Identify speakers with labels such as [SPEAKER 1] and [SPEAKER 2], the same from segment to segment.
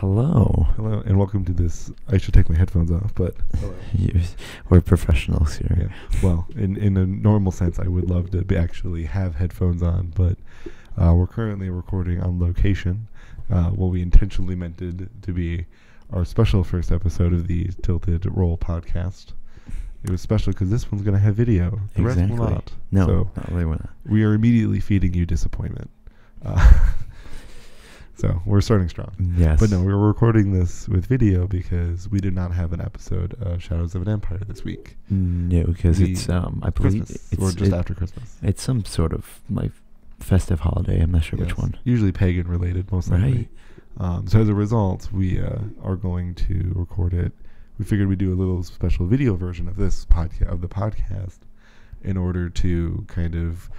[SPEAKER 1] Hello.
[SPEAKER 2] Hello, and welcome to this. I should take my headphones off, but hello.
[SPEAKER 1] We're professionals here.
[SPEAKER 2] Yeah. Well, in a normal sense, I would love to actually have headphones on, but we're currently recording on location. What we intentionally meant it to be our special first episode of the Tilted Roll podcast. It was special because this one's going to have video. The rest will not.
[SPEAKER 1] No,
[SPEAKER 2] so
[SPEAKER 1] they will not.
[SPEAKER 2] We are immediately feeding you disappointment. So we're starting strong.
[SPEAKER 1] Yes.
[SPEAKER 2] But no, we were recording this with video because we did not have an episode of Shadows of an Empire this week.
[SPEAKER 1] No, because it's I believe
[SPEAKER 2] Christmas, or just after Christmas.
[SPEAKER 1] It's some sort of like festive holiday. I'm not sure which one.
[SPEAKER 2] Usually pagan related, most likely. Right. So as a result, we are going to record it. We figured we'd do a little special video version of this podcast in order to kind of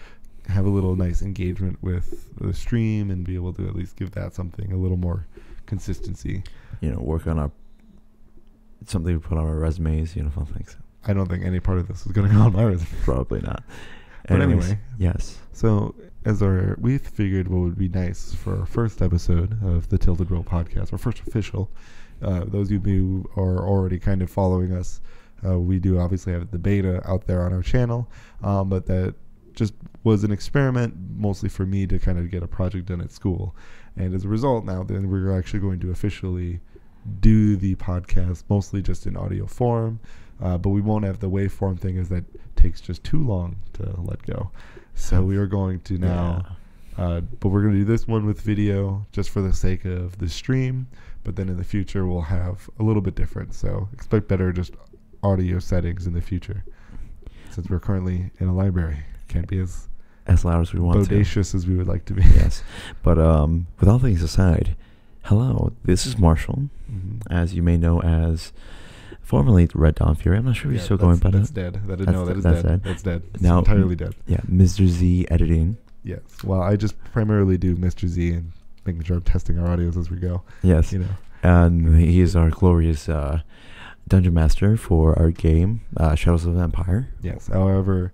[SPEAKER 2] have a little nice engagement with the stream and be able to at least give that something a little more consistency.
[SPEAKER 1] Work on something to put on our resumes, things.
[SPEAKER 2] I don't think any part of this is going to go on my resume.
[SPEAKER 1] Probably not.
[SPEAKER 2] But anyway.
[SPEAKER 1] Yes.
[SPEAKER 2] So we figured what would be nice for our first episode of the Tilted Roll podcast, our first official. Those of you who are already kind of following us, we do obviously have the beta out there on our channel, but that just was an experiment mostly for me to kind of get a project done at school. And as a result, now then we're actually going to officially do the podcast mostly just in audio form, but we won't have the waveform thing, as that takes just too long to let go. So we are going to now, but we're going to do this one with video just for the sake of the stream, but then in the future we'll have a little bit different. So expect better just audio settings in the future, since we're currently in a library. Can't be as
[SPEAKER 1] loud as we want
[SPEAKER 2] bodacious as we would like to be.
[SPEAKER 1] Yes. But with all things aside, hello, this is Marshall, as you may know as formerly Red Dawn Fury. I'm not sure if you're still going by that.
[SPEAKER 2] That's dead. That is dead. That's dead. It's
[SPEAKER 1] now,
[SPEAKER 2] entirely dead.
[SPEAKER 1] Yeah, Mr. Z editing.
[SPEAKER 2] Yes. Well, I just primarily do Mr. Z and making sure I'm testing our audios as we go.
[SPEAKER 1] Yes. And he is our glorious Dungeon Master for our game, Shadows of the Empire.
[SPEAKER 2] Yes. However,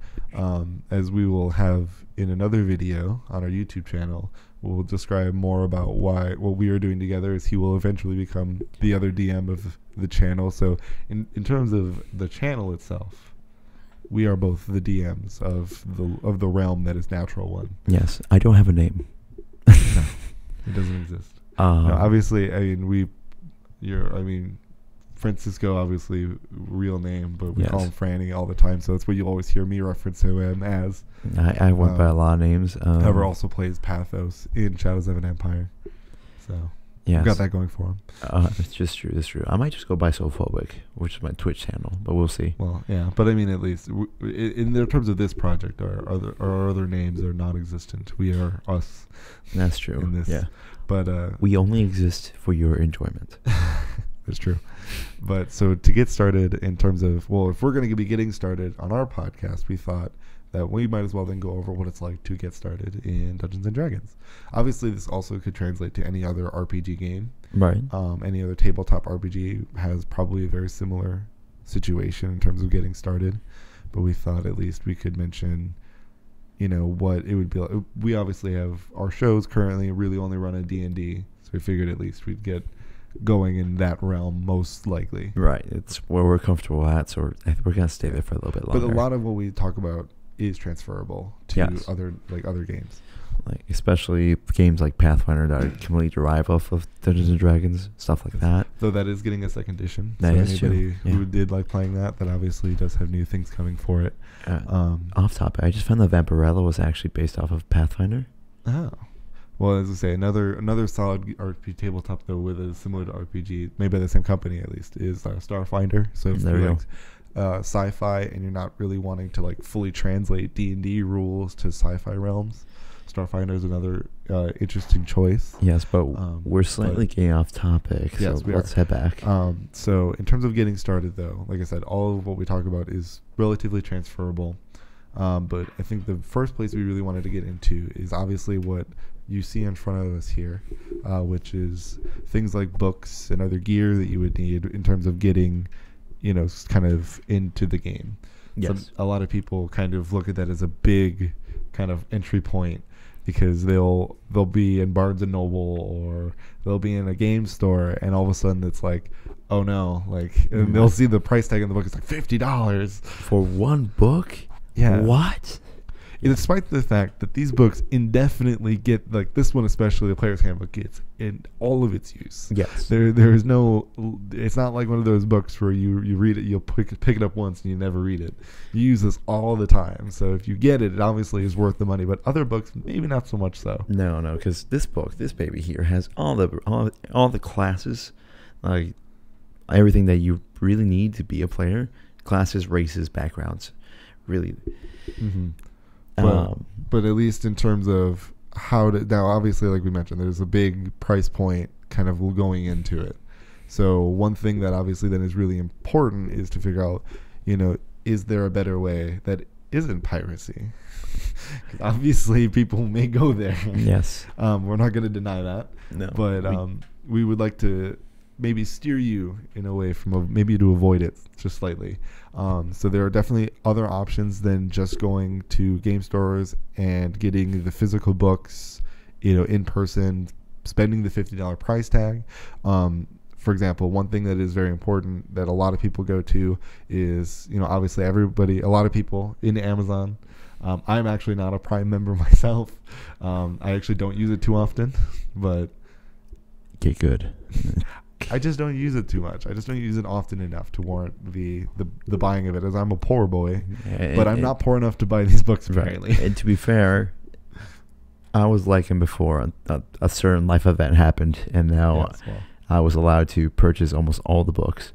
[SPEAKER 2] as we will have in another video on our YouTube channel, we'll describe more about what we are doing together, as he will eventually become the other DM of the channel. So in terms of the channel itself, we are both the DMs of the realm that is Natural One.
[SPEAKER 1] Yes. I don't have a name.
[SPEAKER 2] No, it doesn't exist. No, obviously, Francisco, obviously, real name, but we call him Franny all the time, so that's what you'll always hear me reference him as.
[SPEAKER 1] I went by a lot of names.
[SPEAKER 2] However, also plays Pathos in Shadows of an Empire. So, we've got that going for him.
[SPEAKER 1] It's just true. It's true. I might just go by Soulphobic, which is my Twitch channel, but we'll see.
[SPEAKER 2] Well, yeah, but I mean, at least, in terms of this project, our other names are non-existent. We are us.
[SPEAKER 1] That's true.
[SPEAKER 2] In this. Yeah. But
[SPEAKER 1] we only exist for your enjoyment.
[SPEAKER 2] That's true. But so to get started in terms of, if we're going to be getting started on our podcast, we thought that we might as well then go over what it's like to get started in Dungeons and Dragons. Obviously, this also could translate to any other RPG game. Right. Any other tabletop RPG has probably a very similar situation in terms of getting started. But we thought at least we could mention, what it would be like. We obviously have our shows currently really only run a D&D, so we figured at least we'd get going in that realm most likely. Right.
[SPEAKER 1] It's where we're comfortable at, so we're going to stay there for a little bit longer.
[SPEAKER 2] But a lot of what we talk about is transferable to other games.
[SPEAKER 1] Like especially games like Pathfinder that are completely derived off of Dungeons and Dragons, stuff like that.
[SPEAKER 2] Though that is getting a second edition.
[SPEAKER 1] That
[SPEAKER 2] so
[SPEAKER 1] is
[SPEAKER 2] anybody who did like playing that obviously does have new things coming for it.
[SPEAKER 1] Off topic, I just found that Vampirella was actually based off of Pathfinder.
[SPEAKER 2] Oh. Well, as I say, another solid RPG tabletop, though, with a similar to RPG, made by the same company at least, is Starfinder. So if you like sci-fi and you're not really wanting to like fully translate D&D rules to sci-fi realms, Starfinder is another interesting choice.
[SPEAKER 1] Yes, but we're slightly getting off topic, so let's head back.
[SPEAKER 2] So in terms of getting started, though, like I said, all of what we talk about is relatively transferable. But I think the first place we really wanted to get into is obviously what you see in front of us here, which is things like books and other gear that you would need in terms of getting, kind of into the game.
[SPEAKER 1] Yes.
[SPEAKER 2] So a lot of people kind of look at that as a big kind of entry point because they'll be in Barnes and Noble or they'll be in a game store, and all of a sudden it's like, oh no, like, and they'll see the price tag in the book. It's like $50
[SPEAKER 1] for one book.
[SPEAKER 2] Yeah.
[SPEAKER 1] What?
[SPEAKER 2] Despite the fact that these books indefinitely get, like this one especially, the Player's Handbook, gets in all of its use.
[SPEAKER 1] Yes.
[SPEAKER 2] There is no, it's not like one of those books where you read it, you'll pick it up once and you never read it. You use this all the time. So if you get it, it obviously is worth the money. But other books, maybe not so much so.
[SPEAKER 1] No, because this baby here has all the classes, like everything that you really need to be a player. Classes, races, backgrounds, really.
[SPEAKER 2] Mm-hmm. But at least in terms of how to, now obviously like we mentioned, there's a big price point kind of going into it. So one thing that obviously then is really important is to figure out, is there a better way that isn't piracy? Obviously people may go there. Yes. We're not going to deny that.
[SPEAKER 1] No.
[SPEAKER 2] But we would like to maybe steer you in a way from maybe to avoid it just slightly. So there are definitely other options than just going to game stores and getting the physical books, in person, spending the $50 price tag. For example, one thing that is very important that a lot of people go to is, obviously a lot of people into Amazon. I'm actually not a Prime member myself. I actually don't use it too often, but
[SPEAKER 1] get good.
[SPEAKER 2] I just don't use it too much. I just don't use it often enough to warrant the buying of it, as I'm a poor boy. But I'm not poor enough to buy these books, apparently.
[SPEAKER 1] Right. And to be fair, I was like him before. A certain life event happened, and now I was allowed to purchase almost all the books.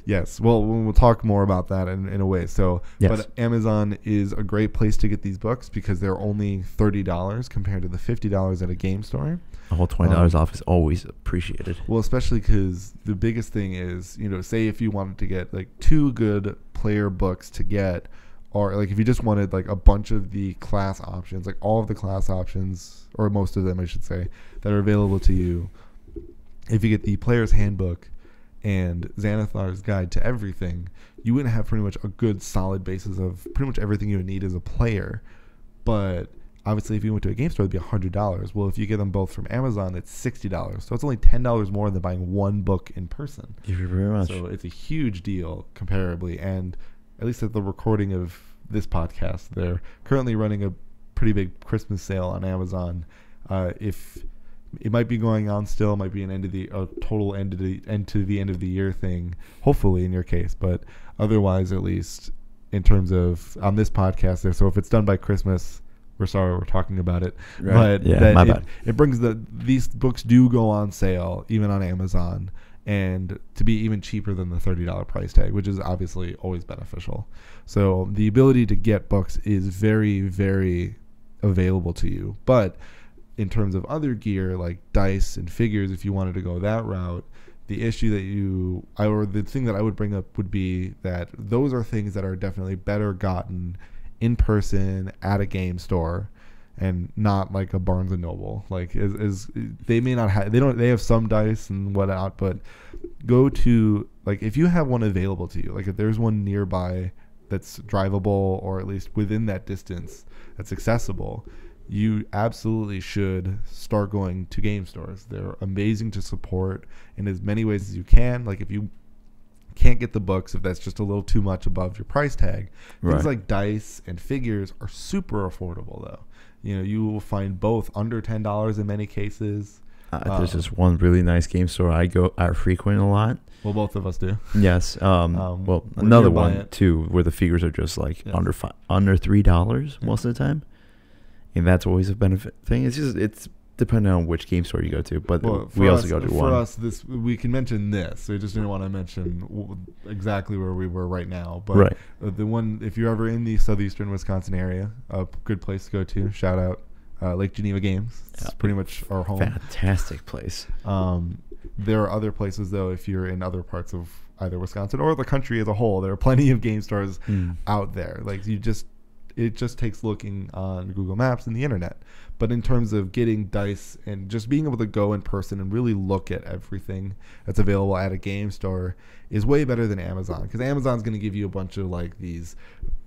[SPEAKER 2] Yes. Well, we'll talk more about that in a way. So, yes. But Amazon is a great place to get these books because they're only $30 compared to the $50 at a game store.
[SPEAKER 1] A whole $20 off is always appreciated.
[SPEAKER 2] Well, especially because the biggest thing is, say if you wanted to get like 2 good player books to get, or like if you just wanted like a bunch of the class options, like all of the class options, or most of them, I should say, that are available to you. If you get the Player's Handbook and Xanathar's Guide to Everything, you wouldn't have pretty much a good solid basis of pretty much everything you would need as a player. But obviously, if you went to a game store, it'd be $100. Well, if you get them both from Amazon, it's $60. So it's only $10 more than buying one book in person.
[SPEAKER 1] Thank you very much.
[SPEAKER 2] So it's a huge deal comparably. And at least at the recording of this podcast, they're currently running a pretty big Christmas sale on Amazon. If it might be going on still, it might be a total end to the end of the year thing, hopefully in your case. But otherwise, at least in terms of on this podcast there. So if it's done by Christmas, we're sorry we're talking about it. Right. But yeah, my bad. It brings these books do go on sale even on Amazon, and to be even cheaper than the $30 price tag, which is obviously always beneficial. So the ability to get books is very, very available to you. But in terms of other gear like dice and figures, if you wanted to go that route, the issue or the thing that I would bring up would be that those are things that are definitely better gotten in person at a game store, and not like a Barnes and Noble. Like they may not have, they have some dice and whatnot, but go to, like, if you have one available to you, like if there's one nearby that's drivable or at least within that distance that's accessible, you absolutely should start going to game stores. They're amazing to support in as many ways as you can. Like if you can't get the books, if that's just a little too much above your price tag, things like dice and figures are super affordable though. You will find both under $10 in many cases.
[SPEAKER 1] There's just one really nice game store I frequent a lot.
[SPEAKER 2] Well, both of us do.
[SPEAKER 1] Yes. Well, another one too, where the figures are just like under $3 most of the time. And that's always a benefit thing. It's depending on which game store you go to, but we also go to one.
[SPEAKER 2] For us, we can mention this. We just didn't want to mention exactly where we were right now. But the one, if you're ever in the southeastern Wisconsin area, a good place to go to. Shout out Lake Geneva Games. It's pretty much our home.
[SPEAKER 1] Fantastic place.
[SPEAKER 2] There are other places though. If you're in other parts of either Wisconsin or the country as a whole, there are plenty of game stores out there. Like it just takes looking on Google Maps and the internet. But in terms of getting dice and just being able to go in person and really look at everything that's available at a game store is way better than Amazon, because Amazon's going to give you a bunch of like these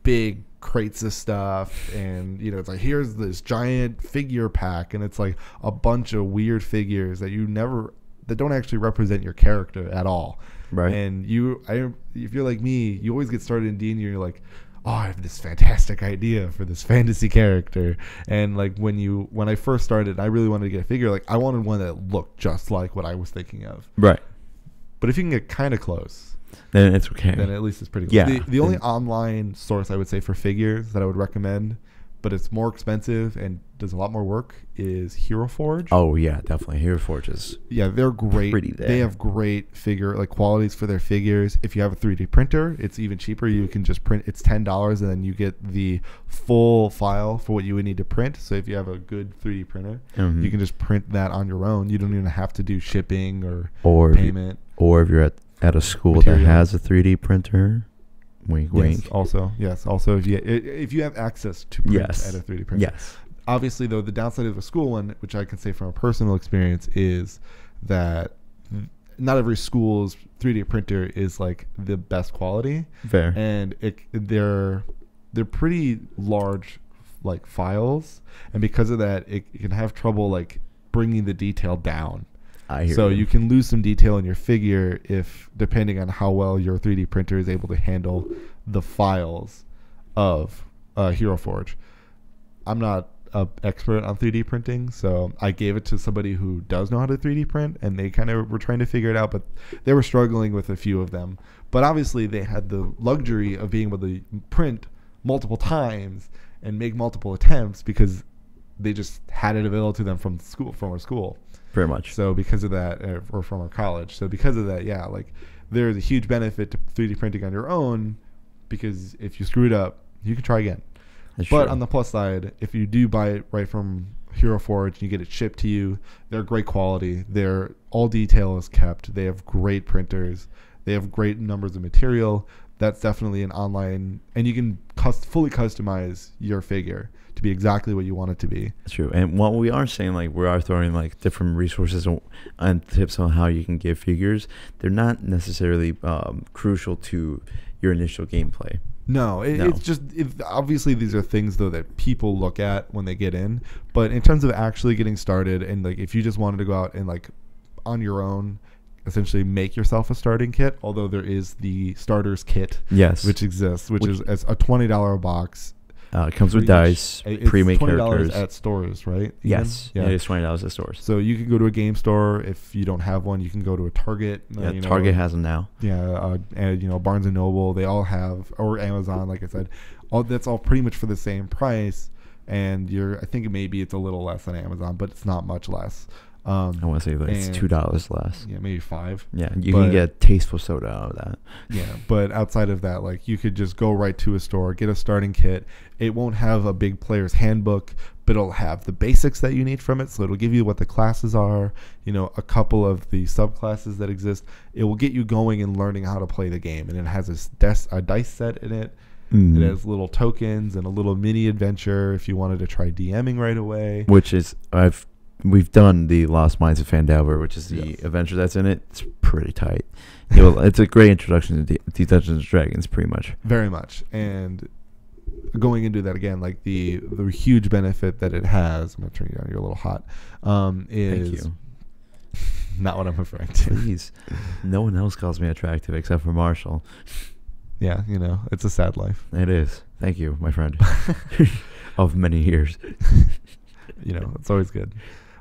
[SPEAKER 2] big crates of stuff, and you know, it's like, here's this giant figure pack, and it's like a bunch of weird figures that don't actually represent your character at all.
[SPEAKER 1] Right.
[SPEAKER 2] And if you're like me, you always get started in D&D and you're like, oh, I have this fantastic idea for this fantasy character. And like when I first started, I really wanted to get a figure. Like, I wanted one that looked just like what I was thinking of.
[SPEAKER 1] Right.
[SPEAKER 2] But if you can get kind of close,
[SPEAKER 1] then it's okay.
[SPEAKER 2] Then at least it's pretty close.
[SPEAKER 1] Yeah.
[SPEAKER 2] The only online source I would say for figures that I would recommend, but it's more expensive and does a lot more work, is Hero Forge.
[SPEAKER 1] Oh yeah, definitely. Hero Forge is
[SPEAKER 2] they're great.
[SPEAKER 1] Pretty there.
[SPEAKER 2] They have great figure qualities for their figures. If you have a 3D printer, it's even cheaper. You can just print. It's $10, and then you get the full file for what you would need to print. So if you have a good 3D printer, you can just print that on your own. You don't even have to do shipping or payment.
[SPEAKER 1] Or if you're at a school that has a 3D printer. Wink, wink.
[SPEAKER 2] Also, if you have access to print at a 3D printer.
[SPEAKER 1] Yes.
[SPEAKER 2] Obviously, though, the downside of the school one, which I can say from a personal experience, is that not every school's 3D printer is like the best quality.
[SPEAKER 1] Fair.
[SPEAKER 2] And they're pretty large like files, and because of that, it can have trouble like bringing the detail down. So you can lose some detail in your figure depending on how well your 3D printer is able to handle the files of Hero Forge. I'm not an expert on 3D printing, so I gave it to somebody who does know how to 3D print, and they kind of were trying to figure it out, but they were struggling with a few of them. But obviously they had the luxury of being able to print multiple times and make multiple attempts because they just had it available to them from our school.
[SPEAKER 1] Pretty much.
[SPEAKER 2] So because of that, or from our college. So because of that, like there's a huge benefit to 3D printing on your own, because if you screw it up, you can try again.
[SPEAKER 1] That's
[SPEAKER 2] but
[SPEAKER 1] true.
[SPEAKER 2] On the plus side, if you do buy it right from Hero Forge and you get it shipped to you, they're great quality. All detail is kept. They have great printers. They have great numbers of material. That's definitely an online, and you can fully customize your figure to be exactly what you want it to be.
[SPEAKER 1] That's true. And what we are saying, like, we are throwing like different resources and tips on how you can get figures. They're not necessarily crucial to your initial gameplay.
[SPEAKER 2] No, it's just obviously these are things though that people look at when they get in. But in terms of actually getting started, and like if you just wanted to go out and like on your own, essentially make yourself a starting kit. Although there is the starters kit, which exists, which is a $20 box.
[SPEAKER 1] It comes with dice, pre-made characters
[SPEAKER 2] at stores, right?
[SPEAKER 1] Yes, it is $20 at stores.
[SPEAKER 2] So you can go to a game store. If you don't have one, you can go to a Target.
[SPEAKER 1] Target has them now.
[SPEAKER 2] Yeah, and Barnes and Noble, they all have, or Amazon, like I said, that's all pretty much for the same price. And I think maybe it's a little less than Amazon, but it's not much less.
[SPEAKER 1] I want to say that it's $2 less.
[SPEAKER 2] Yeah, maybe $5.
[SPEAKER 1] Yeah, you can get tasteful soda out of that.
[SPEAKER 2] Yeah, but outside of that, like you could just go right to a store, get a starting kit. It won't have a big player's handbook, but it'll have the basics that you need from it. So it'll give you what the classes are, a couple of the subclasses that exist. It will get you going and learning how to play the game. And it has a dice set in it. Mm-hmm. It has little tokens and a little mini adventure if you wanted to try DMing right away.
[SPEAKER 1] Which is, we've done the Lost Mines of Fandelver, which is the adventure that's in it. It's pretty tight. It's a great introduction to Dungeons and Dragons, pretty much.
[SPEAKER 2] Very much. And going into that again, like the huge benefit that it has, I'm going to turn you down, you're a little hot, is... Thank you. Not what I'm referring to.
[SPEAKER 1] Please. No one else calls me attractive except for Marshall.
[SPEAKER 2] Yeah, it's a sad life.
[SPEAKER 1] It is. Thank you, my friend. Of many years.
[SPEAKER 2] It's always good.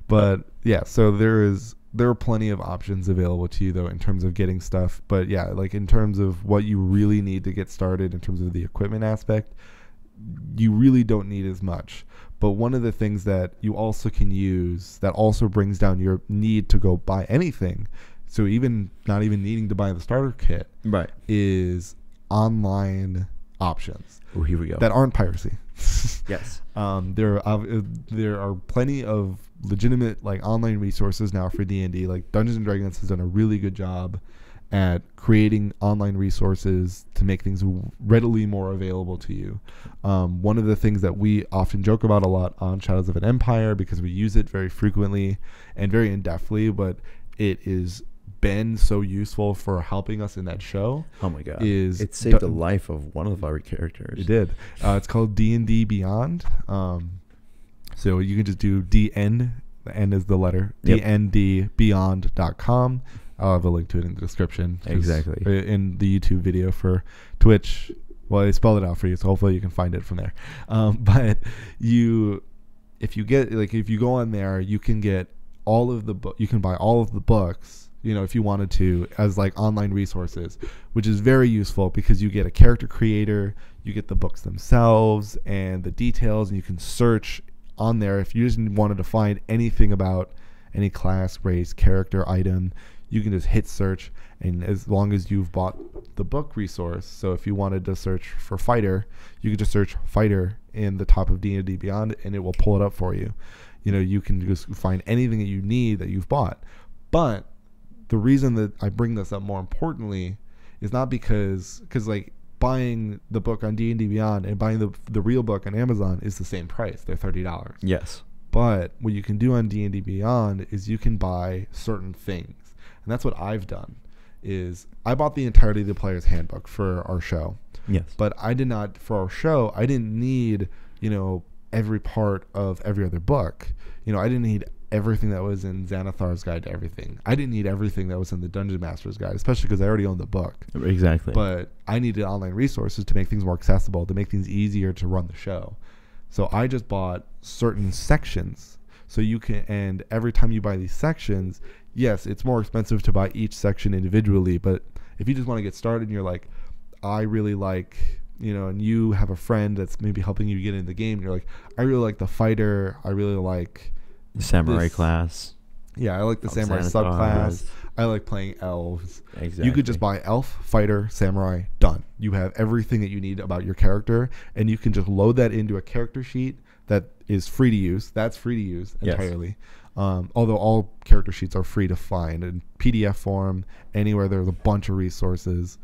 [SPEAKER 2] But yeah, so there are plenty of options available to you though in terms of getting stuff. But yeah, like in terms of what you really need to get started in terms of the equipment aspect, you really don't need as much. But one of the things that you also can use that also brings down your need to go buy anything, so even not even needing to buy the starter kit,
[SPEAKER 1] right,
[SPEAKER 2] is online options.
[SPEAKER 1] Oh, here we go.
[SPEAKER 2] That aren't piracy.
[SPEAKER 1] Yes.
[SPEAKER 2] There are plenty of legitimate like online resources now for D&D. Like Dungeons and Dragons has done a really good job at creating online resources to make things readily more available to you. One of the things that we often joke about a lot on Shadows of an Empire, because we use it very frequently and very in-depthly, but it is been so useful for helping us in that show.
[SPEAKER 1] Oh my god! It saved the life of one of our characters.
[SPEAKER 2] It did. It's called D&D Beyond. So you can just do DN. The N is the letter.
[SPEAKER 1] Yep.
[SPEAKER 2] DNDBeyond.com. I'll have a link to it in the description.
[SPEAKER 1] Exactly.
[SPEAKER 2] In the YouTube video for Twitch. Well, they spelled it out for you, so hopefully you can find it from there. But if you go on there, you can get all of the you can buy all of the books, if you wanted to, as like online resources, which is very useful because you get a character creator, you get the books themselves and the details, and you can search on there. If you just wanted to find anything about any class, race, character, item, you can just hit search, and as long as you've bought the book resource, so if you wanted to search for fighter, you could just search fighter in the top of D&D Beyond, and it will pull it up for you. You can just find anything that you need that you've bought. But the reason that I bring this up more importantly is not because like buying the book on D&D Beyond and buying the real book on Amazon is the same price. They're $30.
[SPEAKER 1] Yes.
[SPEAKER 2] But what you can do on D&D Beyond is you can buy certain things. And that's what I've done. Is I bought the entirety of the player's handbook for our show.
[SPEAKER 1] Yes.
[SPEAKER 2] But I did not, for our show, I didn't need, every part of every other book. I didn't need everything that was in Xanathar's Guide to Everything. I didn't need everything that was in the Dungeon Master's Guide, especially because I already owned the book.
[SPEAKER 1] Exactly.
[SPEAKER 2] But I needed online resources to make things more accessible, to make things easier to run the show. So I just bought certain sections. So you can, and every time you buy these sections, yes, it's more expensive to buy each section individually, but if you just want to get started and you're like, I really like, and you have a friend that's maybe helping you get in the game, and you're like, I really like the fighter, I really like
[SPEAKER 1] the samurai class.
[SPEAKER 2] Yeah, I like the samurai subclass. I like playing elves.
[SPEAKER 1] Exactly.
[SPEAKER 2] You could just buy elf, fighter, samurai, done. You have everything that you need about your character, and you can just load that into a character sheet that is free to use. That's free to use entirely. Yes. Although all character sheets are free to find in PDF form, anywhere. There's a bunch of resources,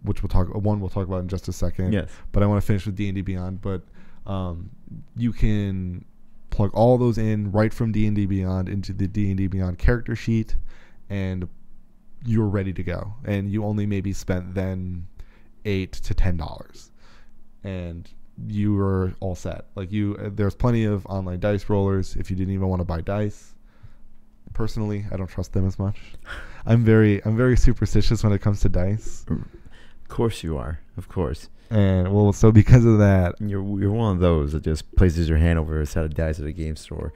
[SPEAKER 2] which we'll talk about in just a second.
[SPEAKER 1] Yes.
[SPEAKER 2] But I want to finish with D&D Beyond. But you can plug all those in right from D&D Beyond into the D&D Beyond character sheet, and you're ready to go. And you only maybe spent then $8 to $10, and you are all set. There's plenty of online dice rollers if you didn't even want to buy dice. Personally, I don't trust them as much. I'm very superstitious when it comes to dice.
[SPEAKER 1] Of course you are. Of course.
[SPEAKER 2] And so because of that,
[SPEAKER 1] you're one of those that just places your hand over a set of dice at a game store,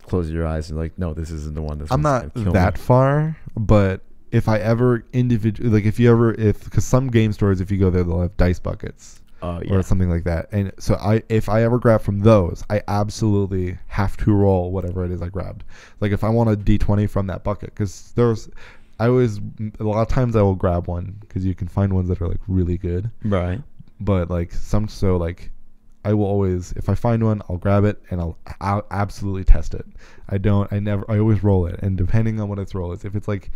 [SPEAKER 1] closes your eyes and like, no, this isn't the one.
[SPEAKER 2] I'm not that far, but if I ever because some game stores, if you go there, they'll have dice buckets. Or something like that. And so if I ever grab from those, I absolutely have to roll whatever it is I grabbed. Like if I want a D20 from that bucket, because a lot of times I will grab one because you can find ones that are like really good.
[SPEAKER 1] Right.
[SPEAKER 2] But I will always, if I find one, I'll grab it and I'll absolutely test it. I always roll it. And depending on what its roll is, if it's like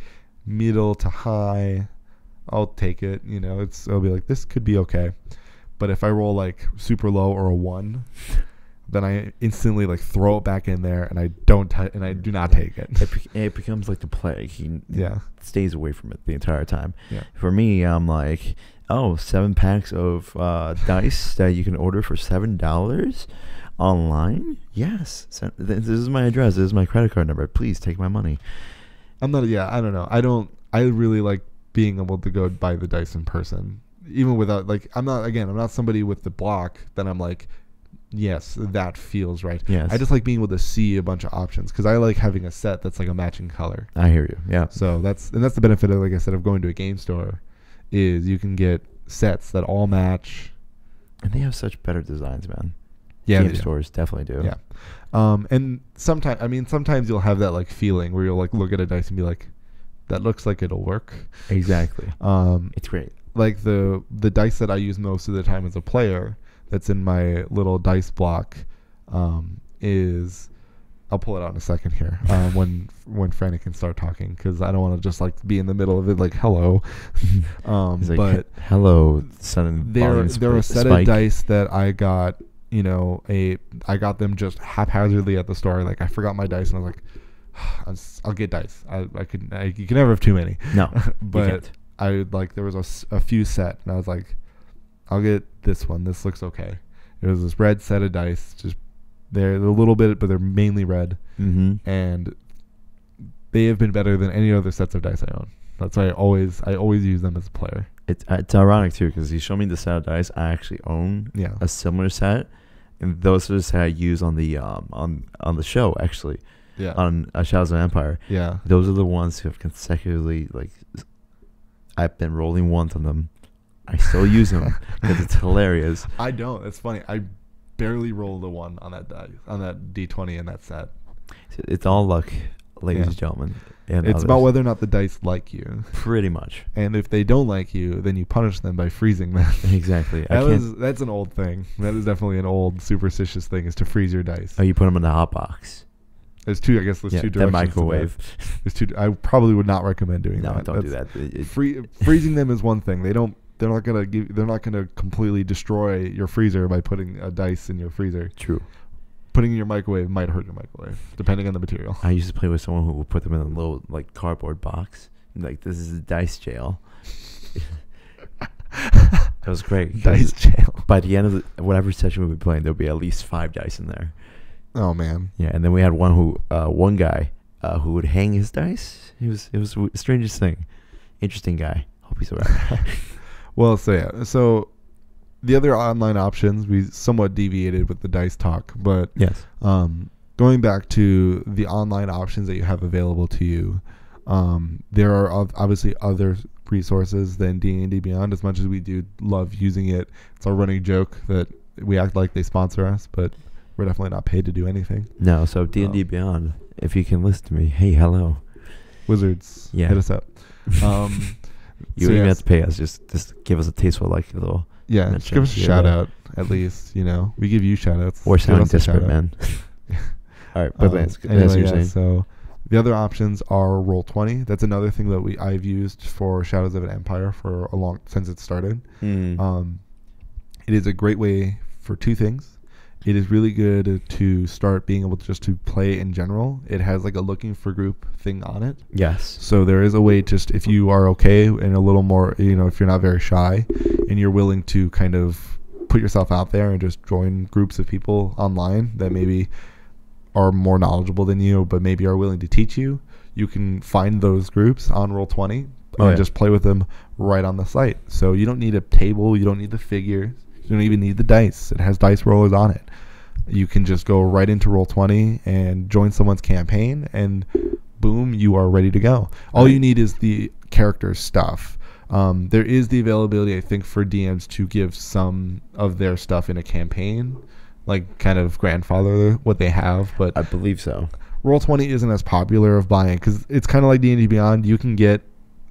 [SPEAKER 2] middle to high, I'll take it. I'll be like, this could be okay. But if I roll like super low or a 1, then I instantly like throw it back in there, and I do not take it.
[SPEAKER 1] It becomes like the plague. He stays away from it the entire time.
[SPEAKER 2] Yeah.
[SPEAKER 1] For me, I'm like, 7 packs of dice that you can order for $7 online. Yes, this is my address. This is my credit card number. Please take my money.
[SPEAKER 2] I don't know. I really like being able to go buy the dice in person. Even without, I'm not somebody with the block that I'm like, yes, that feels right.
[SPEAKER 1] Yes.
[SPEAKER 2] I just like being able to see a bunch of options because I like having a set that's like a matching color.
[SPEAKER 1] I hear you. Yeah.
[SPEAKER 2] So that's the benefit of, like I said, of going to a game store, is you can get sets that all match.
[SPEAKER 1] And they have such better designs, man.
[SPEAKER 2] Yeah.
[SPEAKER 1] Game stores definitely do.
[SPEAKER 2] Yeah. And sometimes you'll have that like feeling where you'll like look at a dice and be like, that looks like it'll work.
[SPEAKER 1] Exactly. It's great.
[SPEAKER 2] Like the dice that I use most of the time as a player that's in my little dice block is, I'll pull it out in a second here when Franny can start talking, because I don't want to just like be in the middle of it like, hello. But
[SPEAKER 1] hello, son.
[SPEAKER 2] They're a set of dice that I got, I got them just haphazardly at the store. Like I forgot my dice and I was like, I'll get dice. You can never have too many.
[SPEAKER 1] No,
[SPEAKER 2] but there was a few set, and I was like, I'll get this one. This looks okay. It was this red set of dice. Just they're a little bit, but they're mainly red, and they have been better than any other sets of dice I own. That's why I always use them as a player.
[SPEAKER 1] It's ironic too, because you showed me the set of dice. I actually own a similar set, and those are the set I use on the show actually. Yeah. On Shadows of Empire. Yeah. Those are the ones who have consecutively, like, I've been rolling ones on them. I still use them because it's hilarious.
[SPEAKER 2] I don't. It's funny. I barely rolled a 1 on that die, on that D20 in that set.
[SPEAKER 1] It's all luck, ladies and gentlemen. And
[SPEAKER 2] it's about whether or not the dice like you.
[SPEAKER 1] Pretty much.
[SPEAKER 2] And if they don't like you, then you punish them by freezing them.
[SPEAKER 1] Exactly.
[SPEAKER 2] That's an old thing. That is definitely an old superstitious thing, is to freeze your dice.
[SPEAKER 1] Oh, you put them in the hot box.
[SPEAKER 2] There's two directions.
[SPEAKER 1] The microwave.
[SPEAKER 2] There's two. I probably would not recommend doing that.
[SPEAKER 1] No, don't do that.
[SPEAKER 2] Freezing them is one thing. They're not gonna completely destroy your freezer by putting a dice in your freezer.
[SPEAKER 1] True.
[SPEAKER 2] Putting in your microwave might hurt your microwave, depending on the material.
[SPEAKER 1] I used to play with someone who would put them in a little, like, cardboard box. Like, this is a dice jail. That was great.
[SPEAKER 2] Dice jail.
[SPEAKER 1] By the end of whatever session we were playing, there'll be at least 5 dice in there.
[SPEAKER 2] Oh man.
[SPEAKER 1] Yeah, and then we had one guy who would hang his dice. It was the strangest thing. Interesting guy. Hope he's alright.
[SPEAKER 2] Well, so the other online options, we somewhat deviated with the dice talk, but
[SPEAKER 1] yes.
[SPEAKER 2] Going back to the online options that you have available to you, there are obviously other resources than D&D Beyond. As much as we do love using it, it's our running joke that we act like they sponsor us, but we're definitely not paid to do anything.
[SPEAKER 1] No, so D&D Beyond, if you can listen to me, hey, hello.
[SPEAKER 2] Wizards, hit us up.
[SPEAKER 1] You don't even have to pay us. Just give us a taste of, like, a little...
[SPEAKER 2] Yeah, just give us a shout out, at least. You know, we give you shout outs.
[SPEAKER 1] Or sound desperate, man. All right, but
[SPEAKER 2] so the other options are Roll20. That's another thing that I've used for Shadows of an Empire for since it started. It is a great way for 2 things. It is really good to start being able to play in general. It has like a looking for group thing on it.
[SPEAKER 1] Yes.
[SPEAKER 2] So there is a way, just if you are okay and a little more, if you're not very shy and you're willing to kind of put yourself out there and just join groups of people online that maybe are more knowledgeable than you, but maybe are willing to teach you, you can find those groups on Roll20 and just play with them right on the site. So you don't need a table. You don't need the figures. You don't even need the dice. It has dice rollers on it. You can just go right into Roll20 and join someone's campaign, and boom, you are ready to go. All you need is the character stuff. There is the availability, I think, for DMs to give some of their stuff in a campaign, like kind of grandfather what they have. But
[SPEAKER 1] I believe so.
[SPEAKER 2] Roll20 isn't as popular of buying because it's kind of like D&D Beyond. You can get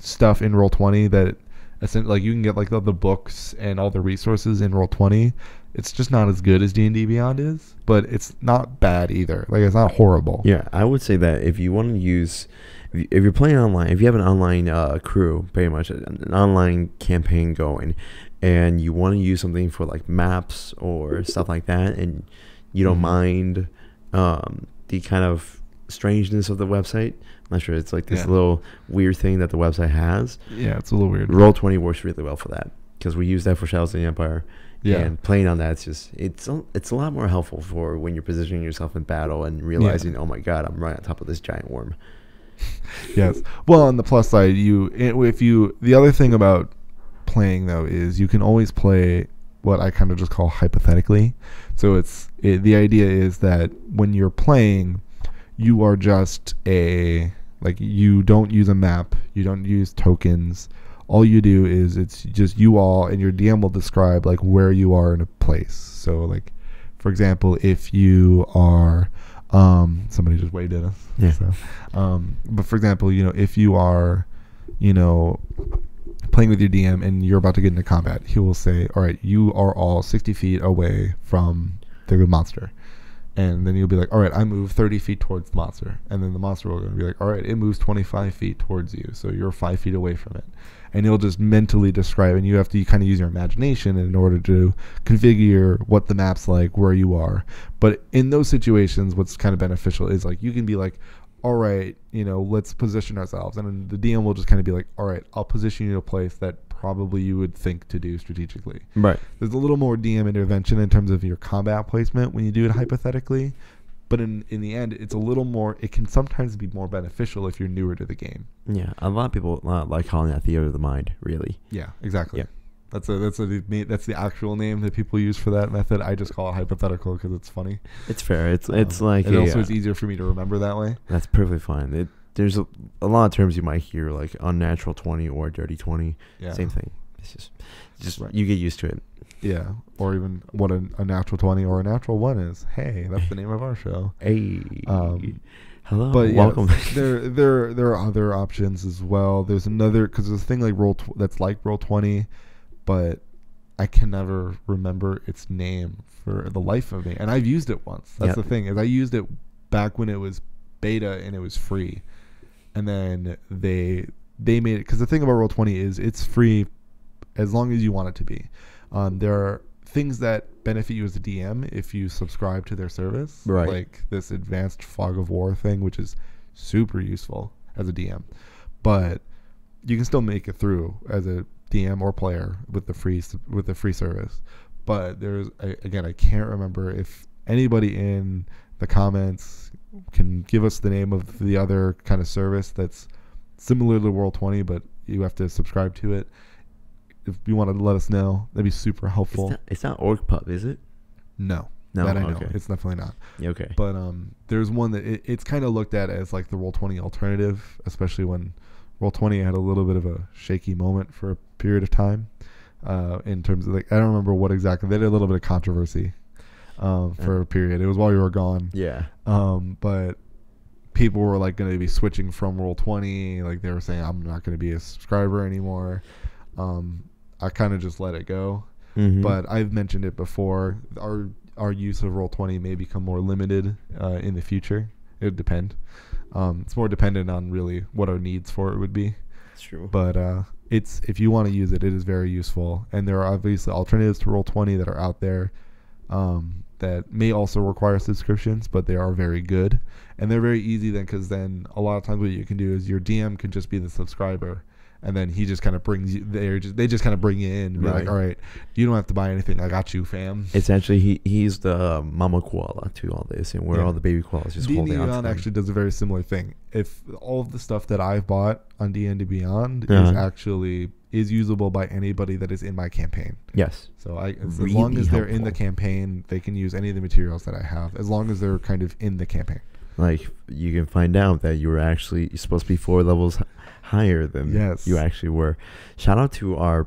[SPEAKER 2] stuff in Roll20 that... like you can get like the books and all the resources in Roll20. It's just not as good as D&D Beyond is, but it's not bad either. Like, it's not horrible.
[SPEAKER 1] Yeah, I would say that if you want to use, if you're playing online, if you have an online crew, pretty much an online campaign going, and you want to use something for like maps or stuff like that, and you don't mind the kind of strangeness of the website. I'm not sure. It's like this little weird thing that the website has.
[SPEAKER 2] Yeah, it's a little weird.
[SPEAKER 1] Roll20 works really well for that because we use that for Shadows of the Empire. Yeah. And playing on that, it's a lot more helpful for when you're positioning yourself in battle and realizing, oh my God, I'm right on top of this giant worm.
[SPEAKER 2] Yes. Well, on the plus side, the other thing about playing though is you can always play what I kind of just call hypothetically. So the idea is that when you're playing, you are just you don't use a map, you don't use tokens. All you do is it's just you all, and your DM will describe like where you are in a place. So like, for example, if you are, somebody just waved at us.
[SPEAKER 1] Yeah.
[SPEAKER 2] So, but for example, if you are, playing with your DM and you're about to get into combat, he will say, all right, you are all 60 feet away from the monster. And then you'll be like, all right, I move 30 feet towards the monster. And then the monster will be like, all right, it moves 25 feet towards you. So you're 5 feet away from it. And you'll just mentally describe, and you have to kind of use your imagination in order to configure what the map's like, where you are. But in those situations, what's kind of beneficial is like, you can be like, all right, let's position ourselves. And then the DM will just kind of be like, all right, I'll position you to a place that probably you would think to do strategically.
[SPEAKER 1] Right.
[SPEAKER 2] There's a little more DM intervention in terms of your combat placement when you do it hypothetically. But in the end, it's a little more, it can sometimes be more beneficial if you're newer to the game.
[SPEAKER 1] Yeah. A lot of people like calling that theater of the mind, really.
[SPEAKER 2] Yeah, exactly.
[SPEAKER 1] Yeah.
[SPEAKER 2] That's the actual name that people use for that method. I just call it hypothetical because it's funny.
[SPEAKER 1] It's fair. It's like
[SPEAKER 2] it also is easier for me to remember that way.
[SPEAKER 1] That's perfectly fine. There's a lot of terms you might hear like unnatural 20 or dirty 20. Yeah. Same thing. It's just right. You get used to it.
[SPEAKER 2] Yeah. Or even what a natural 20 or a natural 1 is. Hey, that's the name of our show.
[SPEAKER 1] Hey. Hello.
[SPEAKER 2] But
[SPEAKER 1] welcome.
[SPEAKER 2] Yes, there are other options as well. There's another, because there's a thing like that's like Roll20. But I can never remember its name for the life of me. And I've used it once. That's the thing, is I used it back when it was beta and it was free. And then they made it, because the thing about Roll20 is it's free as long as you want it to be. There are things that benefit you as a DM if you subscribe to their service.
[SPEAKER 1] Right.
[SPEAKER 2] Like this advanced fog of war thing, which is super useful as a DM. But you can still make it through as a DM or player with the free service. But I can't remember if anybody in the comments can give us the name of the other kind of service that's similar to Roll20, but you have to subscribe to it. If you want to let us know, that'd be super helpful.
[SPEAKER 1] It's not OrcPub, is it?
[SPEAKER 2] No, that I know.
[SPEAKER 1] Okay.
[SPEAKER 2] It's definitely not.
[SPEAKER 1] Okay.
[SPEAKER 2] But there's one that it's kind of looked at as like the Roll20 alternative, especially when Roll20 had a little bit of a shaky moment for a period of time, in terms of like, I don't remember what exactly. They did a little bit of controversy for a period. It was while you were gone.
[SPEAKER 1] Yeah.
[SPEAKER 2] But people were like going to be switching from Roll20. Like they were saying, I'm not going to be a subscriber anymore. I kind of just let it go. Mm-hmm. But I've mentioned it before. Our use of Roll20 may become more limited in the future. It would depend. It's more dependent on really what our needs for it would be.
[SPEAKER 1] That's true.
[SPEAKER 2] But if you want to use it, it is very useful. And there are obviously alternatives to Roll20 that are out there that may also require subscriptions, but they are very good. And they're very easy then, because then a lot of times what you can do is your DM can just be the subscriber. And then he just kind of brings you there. They just kind of bring you in and be like, all right, you don't have to buy anything. I got you, fam.
[SPEAKER 1] It's actually, he's the mama koala to all this, and where all the baby koalas just holding on to them.
[SPEAKER 2] actually does a very similar thing. If all of the stuff that I've bought on D&D Beyond is usable by anybody that is in my campaign.
[SPEAKER 1] Yes.
[SPEAKER 2] So as long as they're in the campaign, they can use any of the materials that I have, as long as they're kind of in the campaign.
[SPEAKER 1] Like, you can find out that you're supposed to be 4 levels higher than you actually were. Shout out to our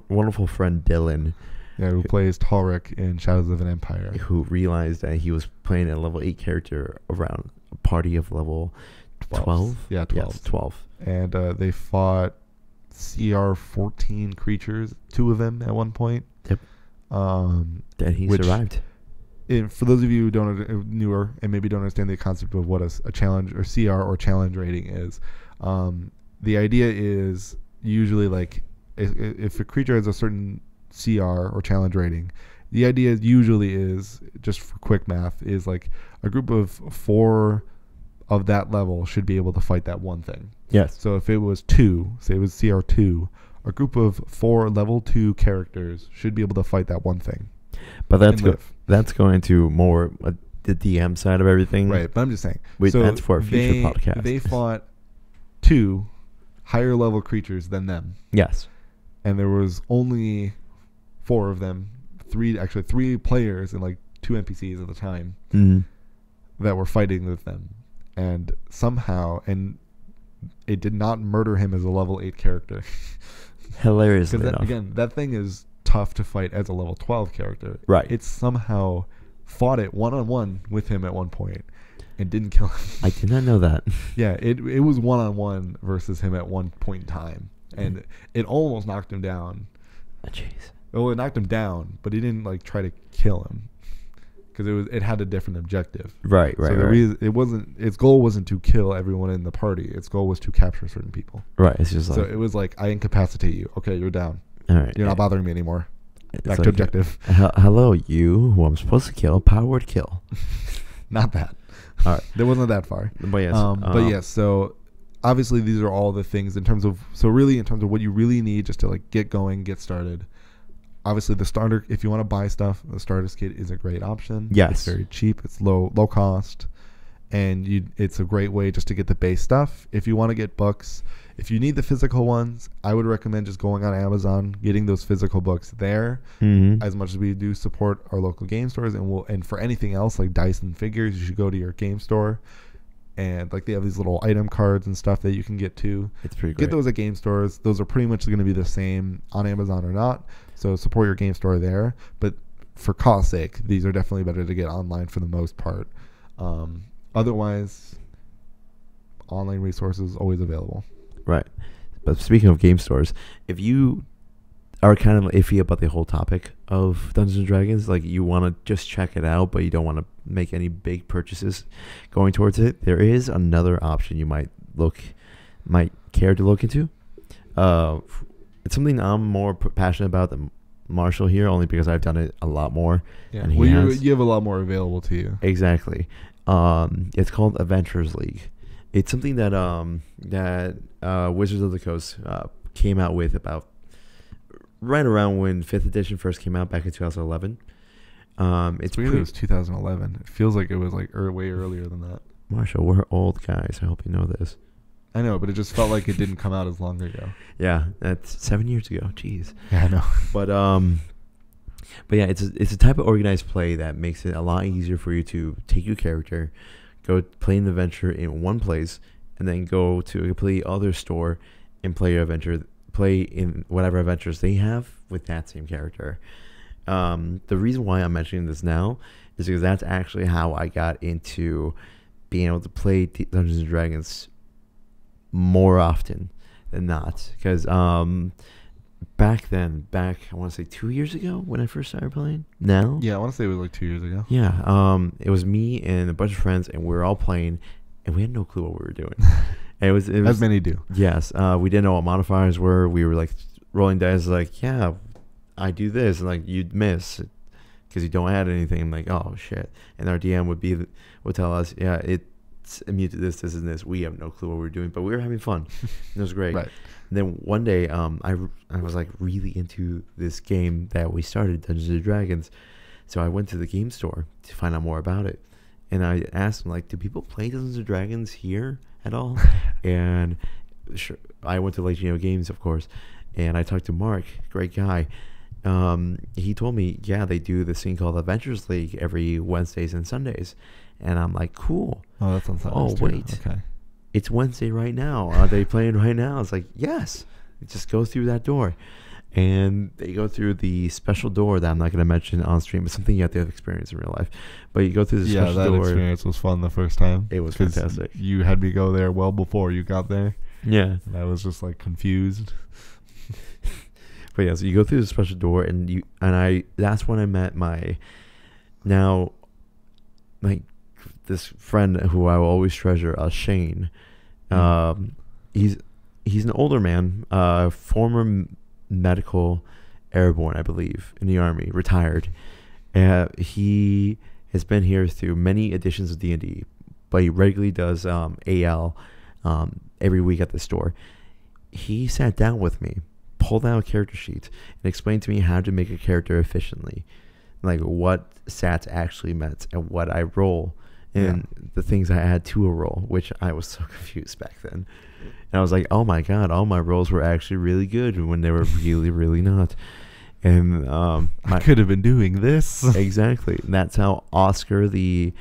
[SPEAKER 1] wonderful friend Dylan,
[SPEAKER 2] who plays Talric in Shadows of an Empire,
[SPEAKER 1] who realized that he was playing a level 8 character around a party of level 12.
[SPEAKER 2] Yeah, 12.
[SPEAKER 1] Yes, 12. And
[SPEAKER 2] they fought CR 14 creatures, 2 of them at one point.
[SPEAKER 1] Yep. That he survived.
[SPEAKER 2] For those of you who don't newer and maybe don't understand the concept of what a challenge or CR or challenge rating is, the idea is usually like if a creature has a certain CR or challenge rating, the idea usually is, just for quick math, is like a group of 4 of that level should be able to fight that one thing.
[SPEAKER 1] Yes.
[SPEAKER 2] So if it was 2, say it was CR2, a group of 4 level 2 characters should be able to fight that one thing.
[SPEAKER 1] But that's going to more the DM side of everything.
[SPEAKER 2] Right, but I'm just saying.
[SPEAKER 1] So that's for a future podcast.
[SPEAKER 2] They fought 2 higher level creatures than them.
[SPEAKER 1] Yes.
[SPEAKER 2] And there was only 4 of them, 3 players and like 2 NPCs at the time that were fighting with them. And somehow, it did not murder him as a level 8 character.
[SPEAKER 1] Hilariously enough.
[SPEAKER 2] Again, that thing is tough to fight as a level 12 character.
[SPEAKER 1] Right.
[SPEAKER 2] It somehow fought it one-on-one with him at one point and didn't kill him.
[SPEAKER 1] I did not know that.
[SPEAKER 2] Yeah, it was one-on-one versus him at one point in time. And it almost knocked him down.
[SPEAKER 1] Oh, jeez.
[SPEAKER 2] Well, it knocked him down, but he didn't like try to kill him. Because it had a different objective.
[SPEAKER 1] Right.
[SPEAKER 2] So the reason its goal wasn't to kill everyone in the party. Its goal was to capture certain people.
[SPEAKER 1] Right. It's just
[SPEAKER 2] so it was like, I incapacitate you. Okay, you're down.
[SPEAKER 1] All right.
[SPEAKER 2] You're not bothering me anymore. Back to objective.
[SPEAKER 1] Hello, you who I'm supposed to kill. Power word kill.
[SPEAKER 2] Not that.
[SPEAKER 1] All right.
[SPEAKER 2] It wasn't that far.
[SPEAKER 1] But yes.
[SPEAKER 2] But yes, so obviously these are all the things in terms of what you really need just to like get going, get started. Obviously the starter, if you want to buy stuff, the starter kit is a great option.
[SPEAKER 1] Yes.
[SPEAKER 2] It's very cheap. It's low cost. And it's a great way just to get the base stuff. If you want to get books, if you need the physical ones, I would recommend just going on Amazon, getting those physical books there. As much as we do support our local game stores, and for anything else like dice and figures, you should go to your game store. And like they have these little item cards and stuff that you can get too.
[SPEAKER 1] It's pretty great.
[SPEAKER 2] Get those at game stores. Those are pretty much going to be the same on Amazon or not. So support your game store there. But for cost sake, these are definitely better to get online for the most part. Otherwise, online resources always available.
[SPEAKER 1] Right. But speaking of game stores, if you are kind of iffy about the whole topic of Dungeons and Dragons, like you want to just check it out, but you don't want to make any big purchases going towards it, there is another option you might care to look into. It's something I'm more passionate about than Marshall here, only because I've done it a lot more.
[SPEAKER 2] Yeah.
[SPEAKER 1] And
[SPEAKER 2] you have a lot more available to you.
[SPEAKER 1] Exactly. It's called Adventurers League. It's something that Wizards of the Coast came out with about right around when 5th edition first came out back in 2011.
[SPEAKER 2] It was 2011. It feels like it was like way earlier than that.
[SPEAKER 1] Marshall, we're old guys. I hope you know this.
[SPEAKER 2] I know, but it just felt like it didn't come out as long ago.
[SPEAKER 1] Yeah, that's 7 years ago. Jeez.
[SPEAKER 2] Yeah, I know.
[SPEAKER 1] But yeah, it's a type of organized play that makes it a lot easier for you to take your character, go play an adventure in one place, and then go to a completely other store and play your adventure, play in whatever adventures they have with that same character. The reason why I'm mentioning this now is because that's actually how I got into being able to play Dungeons and Dragons more often than not. Because back I want to say 2 years ago when I first started playing. Now?
[SPEAKER 2] Yeah, I want to say it was like 2 years ago.
[SPEAKER 1] Yeah. It was me and a bunch of friends, and we were all playing, and we had no clue what we were doing. And it was
[SPEAKER 2] as many do.
[SPEAKER 1] Yes. We didn't know what modifiers were. We were like rolling dice, like, yeah, I do this, and like you'd miss because you don't add anything. I'm like, oh shit. And our DM would tell us, yeah, it's immune to this and this. We have no clue what we were doing, but we were having fun. It was great.
[SPEAKER 2] Right.
[SPEAKER 1] And then one day, I was like really into this game that we started, Dungeons and Dragons. So I went to the game store to find out more about it, and I asked them, like, do people play Dungeons and Dragons here at all? And sure, I went to Lake Geneva Games, of course, and I talked to Mark, great guy. He told me, yeah, they do this thing called Adventures League every Wednesdays and Sundays. And I'm like, cool.
[SPEAKER 2] Oh, that's on Sundays.
[SPEAKER 1] Oh, wait.
[SPEAKER 2] Okay.
[SPEAKER 1] It's Wednesday right now. Are they playing right now? It's like, yes. Just go through that door. And they go through the special door that I'm not going to mention on stream. It's something you have to have experience in real life. But you go through the special door.
[SPEAKER 2] Yeah, that experience was fun the first time.
[SPEAKER 1] It was fantastic.
[SPEAKER 2] You had me go there well before you got there.
[SPEAKER 1] Yeah.
[SPEAKER 2] And I was just like confused.
[SPEAKER 1] But yeah, so you go through the special door, and that's when I met this friend who I will always treasure, Shane. He's an older man, former medical airborne, I believe, in the Army, retired. He has been here through many editions of D&D, but he regularly does AL every week at the store. He sat down with me, pulled out a character sheet, and explained to me how to make a character efficiently, like what stats actually meant and what I roll, and the things I add to a roll, which I was so confused back then. And I was like, oh my god, all my rolls were actually really good when they were really, really not. And
[SPEAKER 2] I could have been doing this.
[SPEAKER 1] Exactly. And that's how Oscar, the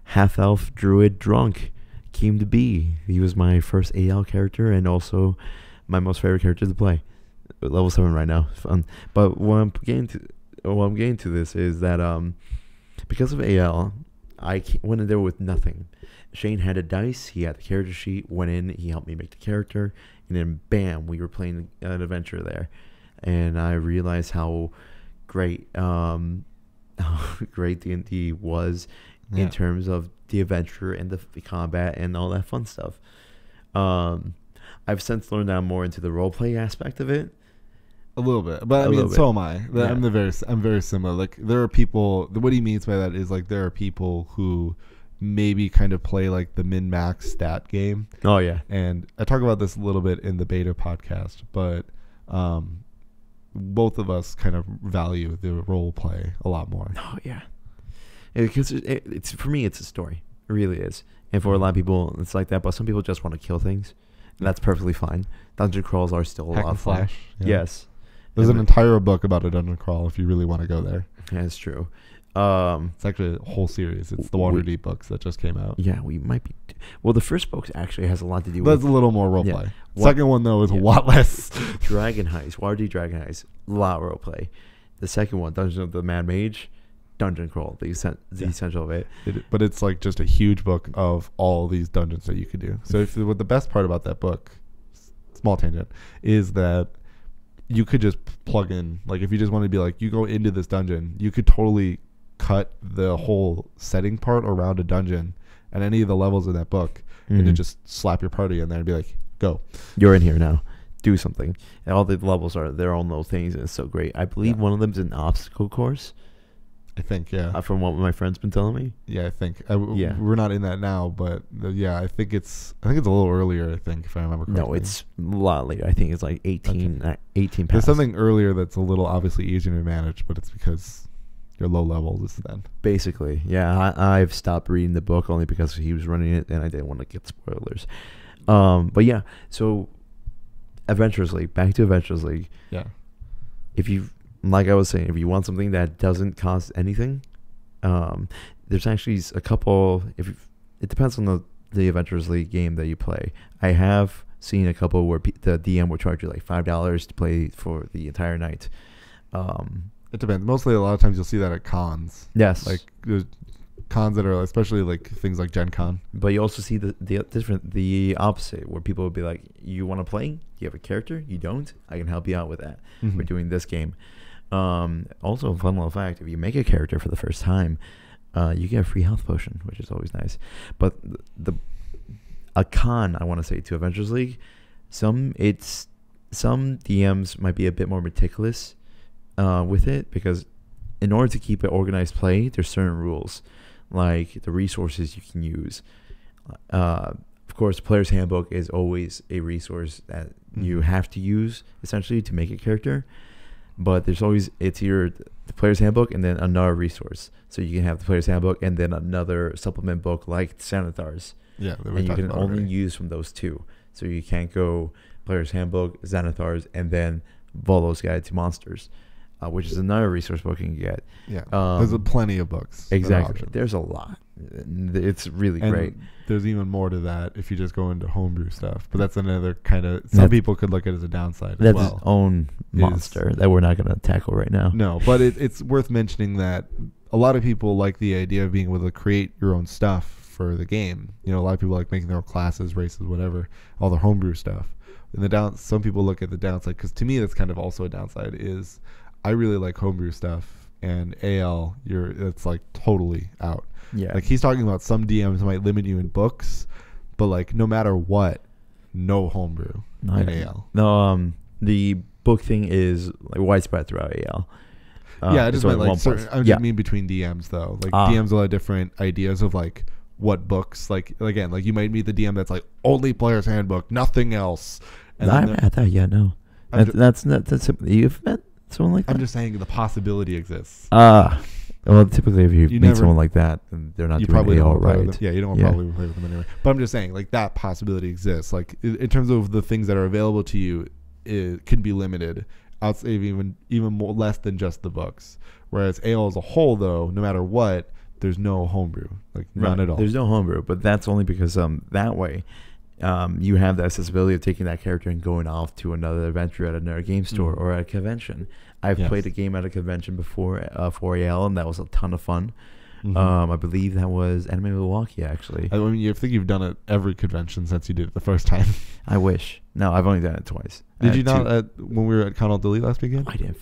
[SPEAKER 1] half-elf druid drunk, came to be. He was my first AL character and also my most favorite character to play. Level 7 right now. Fun. But what I'm getting to this is that because of AL, I went in there with nothing. Shane had a dice, he had the character sheet, went in, he helped me make the character, and then bam, we were playing an adventure there. And I realized how great D&D was in terms of the adventure and the combat and all that fun stuff. I've since learned now more into the roleplay aspect of it.
[SPEAKER 2] A little bit, but I mean, so am I. I'm very similar. Like, there are people. What he means by that is like there are people who maybe kind of play like the min-max stat game.
[SPEAKER 1] Oh yeah.
[SPEAKER 2] And I talk about this a little bit in the beta podcast, but both of us kind of value the role play a lot more.
[SPEAKER 1] Oh yeah. Because it's for me, it's a story. It really is. And for a lot of people, it's like that. But some people just want to kill things, and that's perfectly fine. Dungeon crawls are still a lot of fun.
[SPEAKER 2] Slash, yeah.
[SPEAKER 1] Yes.
[SPEAKER 2] There's an entire book about a dungeon crawl if you really want to go there.
[SPEAKER 1] That's true.
[SPEAKER 2] It's actually a whole series. It's the Waterdeep books that just came out.
[SPEAKER 1] Yeah, we might be. Well, the first book actually has a lot to do with.
[SPEAKER 2] That's a little more roleplay. Yeah. Second one, though, is a lot less.
[SPEAKER 1] Dragon Heist. Waterdeep Dragon Heist. A lot of roleplay. The second one, Dungeon of the Mad Mage. Dungeon crawl, the essential of it.
[SPEAKER 2] But it's like just a huge book of all these dungeons that you could do. So what the best part about that book, small tangent, is that you could just plug in, like if you just want to be like, you go into this dungeon, you could totally cut the whole setting part around a dungeon and any of the levels in that book and then just slap your party in there and be like, go.
[SPEAKER 1] You're in here now. Do something. And all the levels are their own little things, and it's so great. I believe one of them is an obstacle course.
[SPEAKER 2] I think, yeah.
[SPEAKER 1] From what my friend's been telling me.
[SPEAKER 2] Yeah, I think. We're not in that now, but yeah, I think it's a little earlier, I think, if I remember correctly.
[SPEAKER 1] No, it's a lot later. I think it's like 18 pounds.
[SPEAKER 2] There's something earlier that's a little obviously easier to manage, but it's because you're low levels then.
[SPEAKER 1] Basically, yeah. I've stopped reading the book only because he was running it, and I didn't want to get spoilers. But yeah, so Adventurers League. Back to Adventurers League.
[SPEAKER 2] Yeah.
[SPEAKER 1] Like I was saying, if you want something that doesn't cost anything, there's actually a couple. It depends on the Adventurers League game that you play. I have seen a couple where the DM will charge you like $5 to play for the entire night.
[SPEAKER 2] It depends. Mostly, a lot of times you'll see that at cons.
[SPEAKER 1] Yes,
[SPEAKER 2] like there's cons that are especially like things like Gen Con.
[SPEAKER 1] But you also see the opposite, where people will be like, "You want to play? You have a character? You don't? I can help you out with that. We're doing this game." Also, a fun little fact: if you make a character for the first time, you get a free health potion, which is always nice. But a con, I want to say, to Adventures League, some DMs might be a bit more meticulous with it, because in order to keep it organized play, there's certain rules, like the resources you can use. Of course, Player's Handbook is always a resource that you have to use essentially to make a character. But there's always, it's either the Player's Handbook and then another resource. So you can have the Player's Handbook and then another supplement book like Xanathars.
[SPEAKER 2] Yeah,
[SPEAKER 1] and you can only use from those two. So you can't go Player's Handbook, Xanathars, and then Volo's Guide to Monsters, which is another resource book you can get.
[SPEAKER 2] Yeah, there's plenty of books.
[SPEAKER 1] Exactly. There's a lot. It's really great.
[SPEAKER 2] There's even more to that if you just go into homebrew stuff. But that's another kind of, some people could look at it as a downside as well.
[SPEAKER 1] That's its own monster that we're not going to tackle right now.
[SPEAKER 2] No, but it's worth mentioning that a lot of people like the idea of being able to create your own stuff for the game. You know, a lot of people like making their own classes, races, whatever, all the homebrew stuff. And some people look at the downside, because to me that's kind of also a downside, is I really like homebrew stuff, and AL, it's like totally out.
[SPEAKER 1] Yeah.
[SPEAKER 2] Like he's talking about some DMs might limit you in books, but like no matter what, no homebrew in AL.
[SPEAKER 1] No, the book thing is like widespread throughout AL.
[SPEAKER 2] Yeah, I just meant like I just mean between DMs though. Like DMs will have different ideas of like what books. Like again, like you might meet the DM that's like only Player's Handbook, nothing else. And
[SPEAKER 1] I haven't had that yet. No, that's you've met someone like that.
[SPEAKER 2] I'm just saying the possibility exists.
[SPEAKER 1] Well, typically if you meet someone like that, then they're not doing AL right.
[SPEAKER 2] Yeah, you don't probably play with them anyway. But I'm just saying, like, that possibility exists. Like, in terms of the things that are available to you, it can be limited. Outside even more less than just the books. Whereas AL as a whole, though, no matter what, there's no homebrew, like none at all.
[SPEAKER 1] There's no homebrew, but that's only because that way, you have the accessibility of taking that character and going off to another adventure at another game store or at a convention. I've played a game at a convention before for AL, and that was a ton of fun. I believe that was Anime Milwaukee, actually.
[SPEAKER 2] I mean, you think you've done it every convention since you did it the first time.
[SPEAKER 1] I wish. No, I've only done it twice.
[SPEAKER 2] Did you not when we were at Con Delete last weekend?
[SPEAKER 1] I didn't.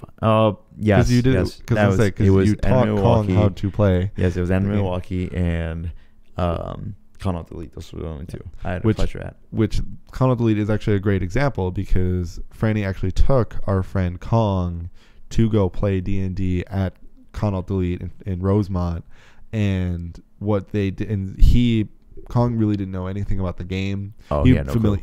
[SPEAKER 1] Yes.
[SPEAKER 2] Because you did. Because you taught Kong how to play.
[SPEAKER 1] Yes, it was Anime Milwaukee and Con Delete. Those were the only two I had a pleasure at.
[SPEAKER 2] Which Con Delete is actually a great example, because Franny actually took our friend Kong to go play D&D at Con Delete in Rosemont, and what they did, and Kong really didn't know anything about the game.
[SPEAKER 1] Oh,
[SPEAKER 2] he
[SPEAKER 1] yeah, no clue.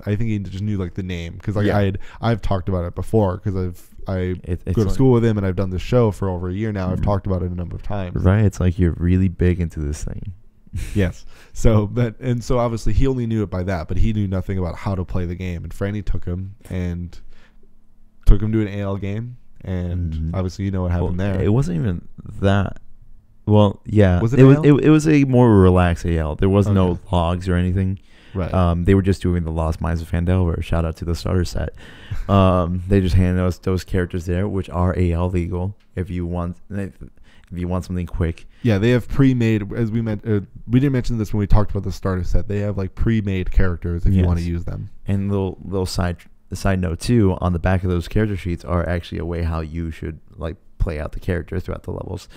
[SPEAKER 2] I think he just knew like the name because like
[SPEAKER 1] Yeah.
[SPEAKER 2] I've talked about it before because I
[SPEAKER 1] It's
[SPEAKER 2] go to
[SPEAKER 1] like,
[SPEAKER 2] school with him and I've done this show for over a year now. I've talked about it a number of times.
[SPEAKER 1] right. It's like you're really big into this thing.
[SPEAKER 2] Yes. So obviously he only knew it by that, but he knew nothing about how to play the game. And Franny took him to an AL game, and obviously you know what happened there.
[SPEAKER 1] It wasn't even that. Well, yeah,
[SPEAKER 2] Was it
[SPEAKER 1] it was
[SPEAKER 2] AL?
[SPEAKER 1] it was a more relaxed AL. There was no logs or anything.
[SPEAKER 2] Right.
[SPEAKER 1] They were just doing the Lost Mines of Phandelver. Shout out to the starter set. They just handed us those characters there, which are AL legal. If you want something quick.
[SPEAKER 2] Yeah, they have pre-made. As we didn't mention this when we talked about the starter set. They have like pre-made characters if you want to use them.
[SPEAKER 1] And little side note too, on the back of those character sheets are actually a way how you should like play out the character throughout the levels.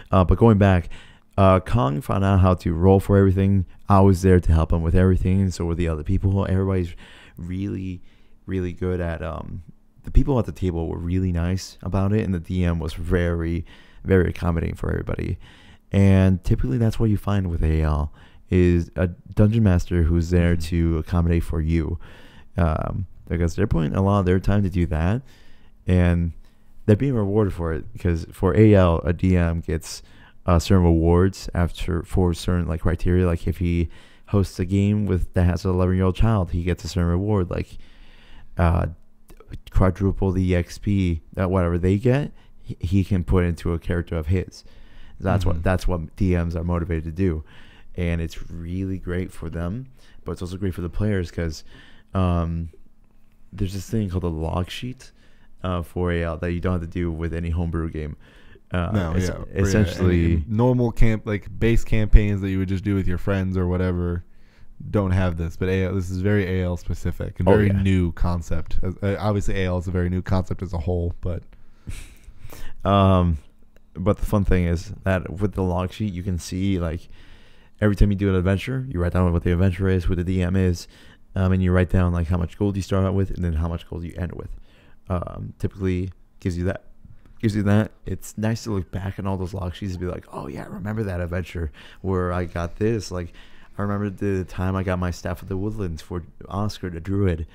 [SPEAKER 1] But going back, Kong found out how to roll for everything. I was there to help him with everything, and so were the other people. Everybody's really, really good at the people at the table were really nice about it, and the DM was very, very accommodating for everybody. And typically that's what you find with AL is a dungeon master who's there to accommodate for you, because they're putting a lot of their time to do that, and they're being rewarded for it. Because for AL, a DM gets certain rewards for certain like criteria. Like if he hosts a game that has an 11-year-old child, he gets a certain reward, like quadruple the XP whatever they get, he can put into a character of his. That's what DMs are motivated to do, and it's really great for them, but it's also great for the players because there's this thing called a log sheet for AL that you don't have to do with any homebrew game. Essentially,
[SPEAKER 2] normal base campaigns that you would just do with your friends or whatever don't have this, but this is very AL specific and very new concept. Obviously, AL is a very new concept as a whole, but
[SPEAKER 1] the fun thing is that with the log sheet, you can see like every time you do an adventure, you write down what the adventure is, who the DM is, and you write down like how much gold you start out with, and then how much gold you end with. Typically gives you that. It's nice to look back on all those log sheets and be like, oh yeah, I remember that adventure where I got this. Like, I remember the time I got my Staff of the Woodlands for Oscar the Druid.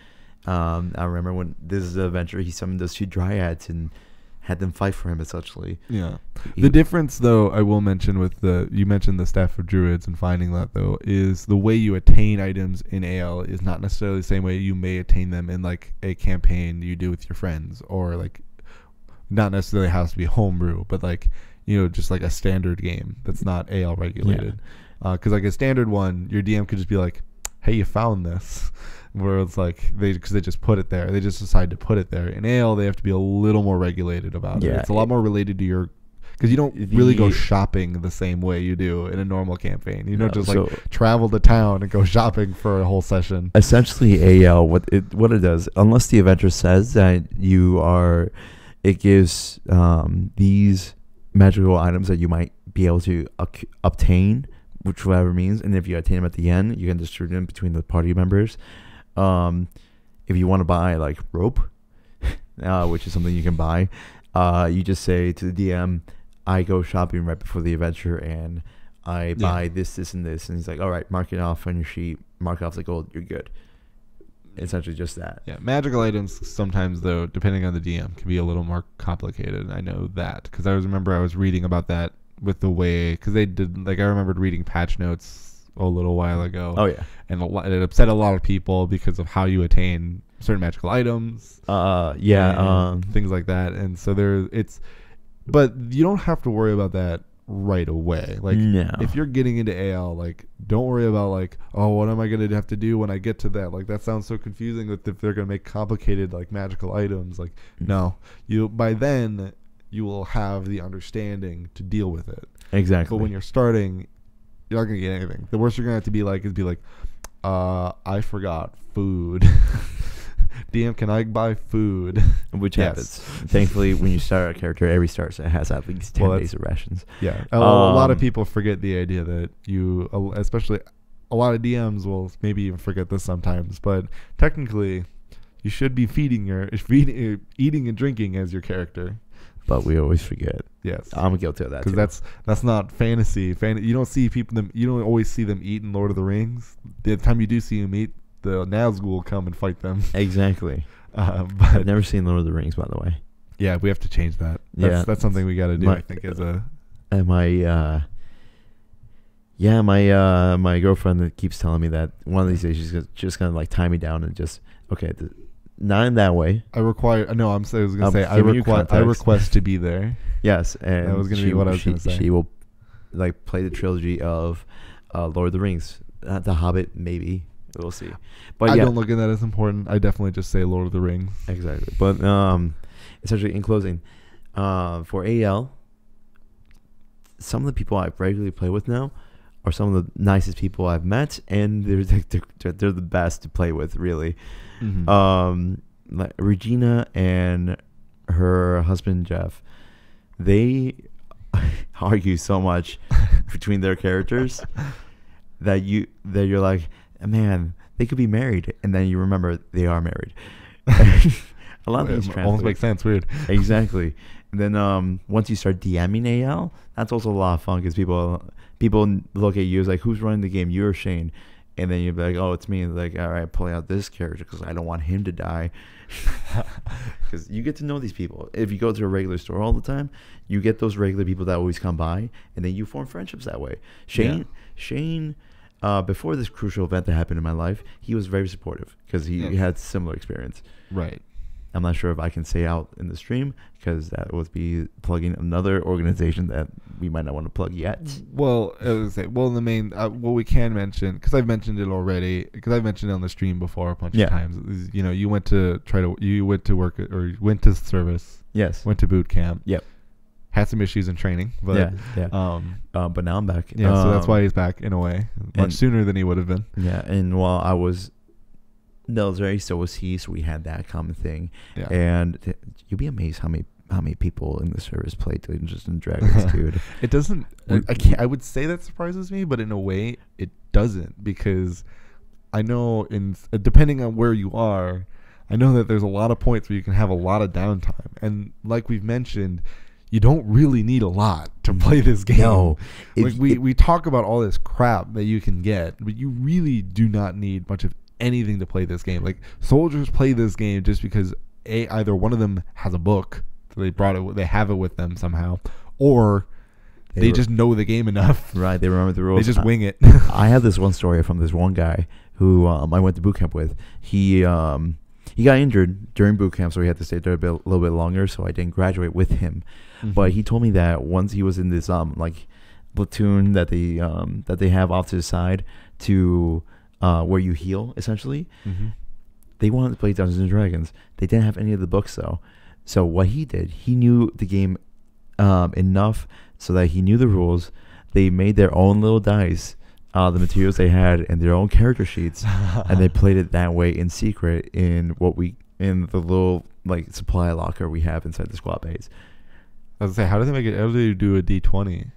[SPEAKER 1] I remember when this is the adventure he summoned those 2 dryads and had them fight for him, essentially.
[SPEAKER 2] Yeah. The difference, though, I will mention with you mentioned the Staff of Druids and finding that, though, is the way you attain items in AL is not necessarily the same way you may attain them in, like, a campaign you do with your friends, or, like, not necessarily has to be homebrew, but, like, you know, just like a standard game that's not AL regulated. Because, like, a standard one, your DM could just be like, hey, you found this. Where it's like because they just put it there, they just decide to put it there. In AL, they have to be a little more regulated about it. It's a lot more related to your, because you don't really go shopping the same way you do in a normal campaign. You don't just like travel to town and go shopping for a whole session.
[SPEAKER 1] Essentially, AL what it does, unless the adventure says that it gives these magical items that you might be able to obtain, whichever means, and if you attain them at the end, you can distribute them between the party members. If you want to buy like rope, which is something you can buy, you just say to the DM, I go shopping right before the adventure and I buy this, and this. And he's like, all right, mark it off on your sheet, mark off the gold, you're good. Essentially just that. Yeah,
[SPEAKER 2] magical items sometimes, though, depending on the DM, can be a little more complicated. I know that because I was reading about that with the way, because they did, like, I remembered reading patch notes a little while ago.
[SPEAKER 1] Oh yeah,
[SPEAKER 2] and it upset a lot of people because of how you attain certain magical items. Things like that. And so but you don't have to worry about that right away. Like, if you're getting into AL, like, don't worry about like, oh, what am I going to have to do when I get to that? Like, that sounds so confusing if they're going to make complicated like magical items. Like, no, by then you will have the understanding to deal with it.
[SPEAKER 1] Exactly.
[SPEAKER 2] But when you're starting, you're not gonna get anything. The worst you're gonna have to be like I forgot food. DM, can I buy food?
[SPEAKER 1] Which happens. Thankfully, when you start a character, every start set has at least 10 days of rations.
[SPEAKER 2] Yeah. A lot of people forget the idea that especially a lot of DMs will maybe even forget this sometimes, but technically you should be eating and drinking as your character.
[SPEAKER 1] but we always forget.
[SPEAKER 2] Yes,
[SPEAKER 1] I'm guilty of that
[SPEAKER 2] because that's not fantasy. You don't see you don't always see them eat in Lord of the Rings. The time you do see them eat, the Nazgul will come and fight them.
[SPEAKER 1] Exactly.
[SPEAKER 2] But
[SPEAKER 1] I've never seen Lord of the Rings, by the way.
[SPEAKER 2] Yeah, we have to change that. That's something we got to do. I think as a
[SPEAKER 1] and my girlfriend that keeps telling me that one of these days she's just gonna like tie me down and just not in that way.
[SPEAKER 2] I was gonna say I request to be there.
[SPEAKER 1] Yes, and
[SPEAKER 2] that was gonna be what I was gonna say.
[SPEAKER 1] She will like play the trilogy of Lord of the Rings, The Hobbit, maybe we'll see. But
[SPEAKER 2] I don't look at that as important. I definitely just say Lord of the Rings.
[SPEAKER 1] Exactly. But essentially, in closing, for AL, some of the people I regularly play with now are some of the nicest people I've met, and they're the best to play with, really. Mm-hmm. Like Regina and her husband Jeff, they argue so much between their characters that you're like, man, they could be married, and then you remember they are married. A lot of things
[SPEAKER 2] almost make sense. Weird.
[SPEAKER 1] Exactly. And then once you start DMing AL, that's also a lot of fun because people look at you as like, who's running the game? You or Shane? And then you'll be like, oh, it's me. And like, all right, play out this character because I don't want him to die. Because you get to know these people. If you go to a regular store all the time, you get those regular people that always come by, and then you form friendships that way. Shane, before this crucial event that happened in my life, he was very supportive because he had similar experience.
[SPEAKER 2] Right.
[SPEAKER 1] I'm not sure if I can say out in the stream because that would be plugging another organization that we might not want to plug yet.
[SPEAKER 2] Well, I was say, the main what we can mention, because I've mentioned it already, because I've mentioned it on the stream before a bunch of times. Is, you went to work or you went to service.
[SPEAKER 1] Yes.
[SPEAKER 2] Went to boot camp.
[SPEAKER 1] Yep.
[SPEAKER 2] Had some issues in training, but
[SPEAKER 1] but now I'm back.
[SPEAKER 2] Yeah, so that's why he's back in a way, much sooner than he would have been.
[SPEAKER 1] Yeah, and while I was military, so was he, so we had that common thing. Yeah. And you'd be amazed how many people in the service play Dungeons and Dragons, dude.
[SPEAKER 2] It doesn't. I would say that surprises me, but in a way, it doesn't, because I know depending on where you are, I know that there's a lot of points where you can have a lot of downtime, and like we've mentioned, you don't really need a lot to play this game. No, we talk about all this crap that you can get, but you really do not need much of anything to play this game. Like, soldiers play this game just because either one of them has a book, so they have it with them somehow, or they just know the game enough.
[SPEAKER 1] Right, they remember the rules.
[SPEAKER 2] They just wing it.
[SPEAKER 1] I have this one story from this one guy who I went to boot camp with. He got injured during boot camp, so he had to stay there a little bit longer, so I didn't graduate with him. Mm-hmm. But he told me that once he was in this like platoon that they have off to the side to where you heal, essentially. Mm-hmm. They wanted to play Dungeons and Dragons. They didn't have any of the books, though. So what he did, he knew the game enough so that he knew the rules. They made their own little dice, the materials they had, and their own character sheets, and they played it that way in secret in the little like supply locker we have inside the squad base.
[SPEAKER 2] I was gonna say, how do they do a D20?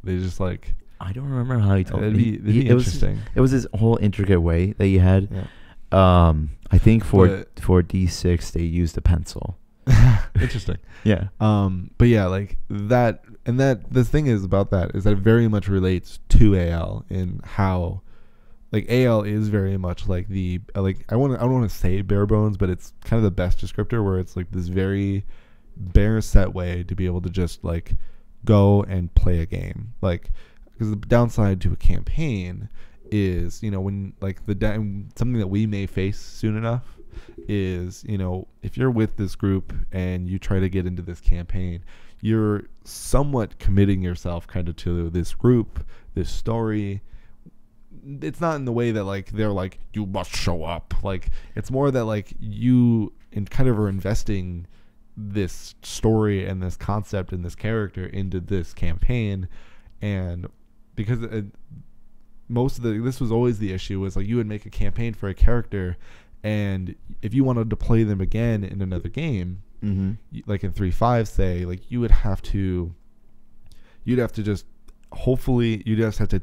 [SPEAKER 2] They just like,
[SPEAKER 1] I don't remember how he told me.
[SPEAKER 2] It'd be interesting.
[SPEAKER 1] It was this whole intricate way that he had. Yeah. I think for D6 they used a pencil.
[SPEAKER 2] Interesting.
[SPEAKER 1] Yeah.
[SPEAKER 2] But yeah, like that, and that the thing is about that is that it very much relates to AL in how, like, AL is very much like I don't want to say bare bones, but it's kind of the best descriptor, where it's like this very bare set way to be able to just like go and play a game. Like, because the downside to a campaign is, when like something that we may face soon enough is, if you're with this group and you try to get into this campaign, you're somewhat committing yourself kind of to this group, this story. It's not in the way that like they're like, you must show up. Like, it's more that like you kind of are investing this story and this concept and this character into this campaign. And because this was always the issue, was like you would make a campaign for a character, and if you wanted to play them again in another game, mm-hmm. like in 3.5, say, like you'd have to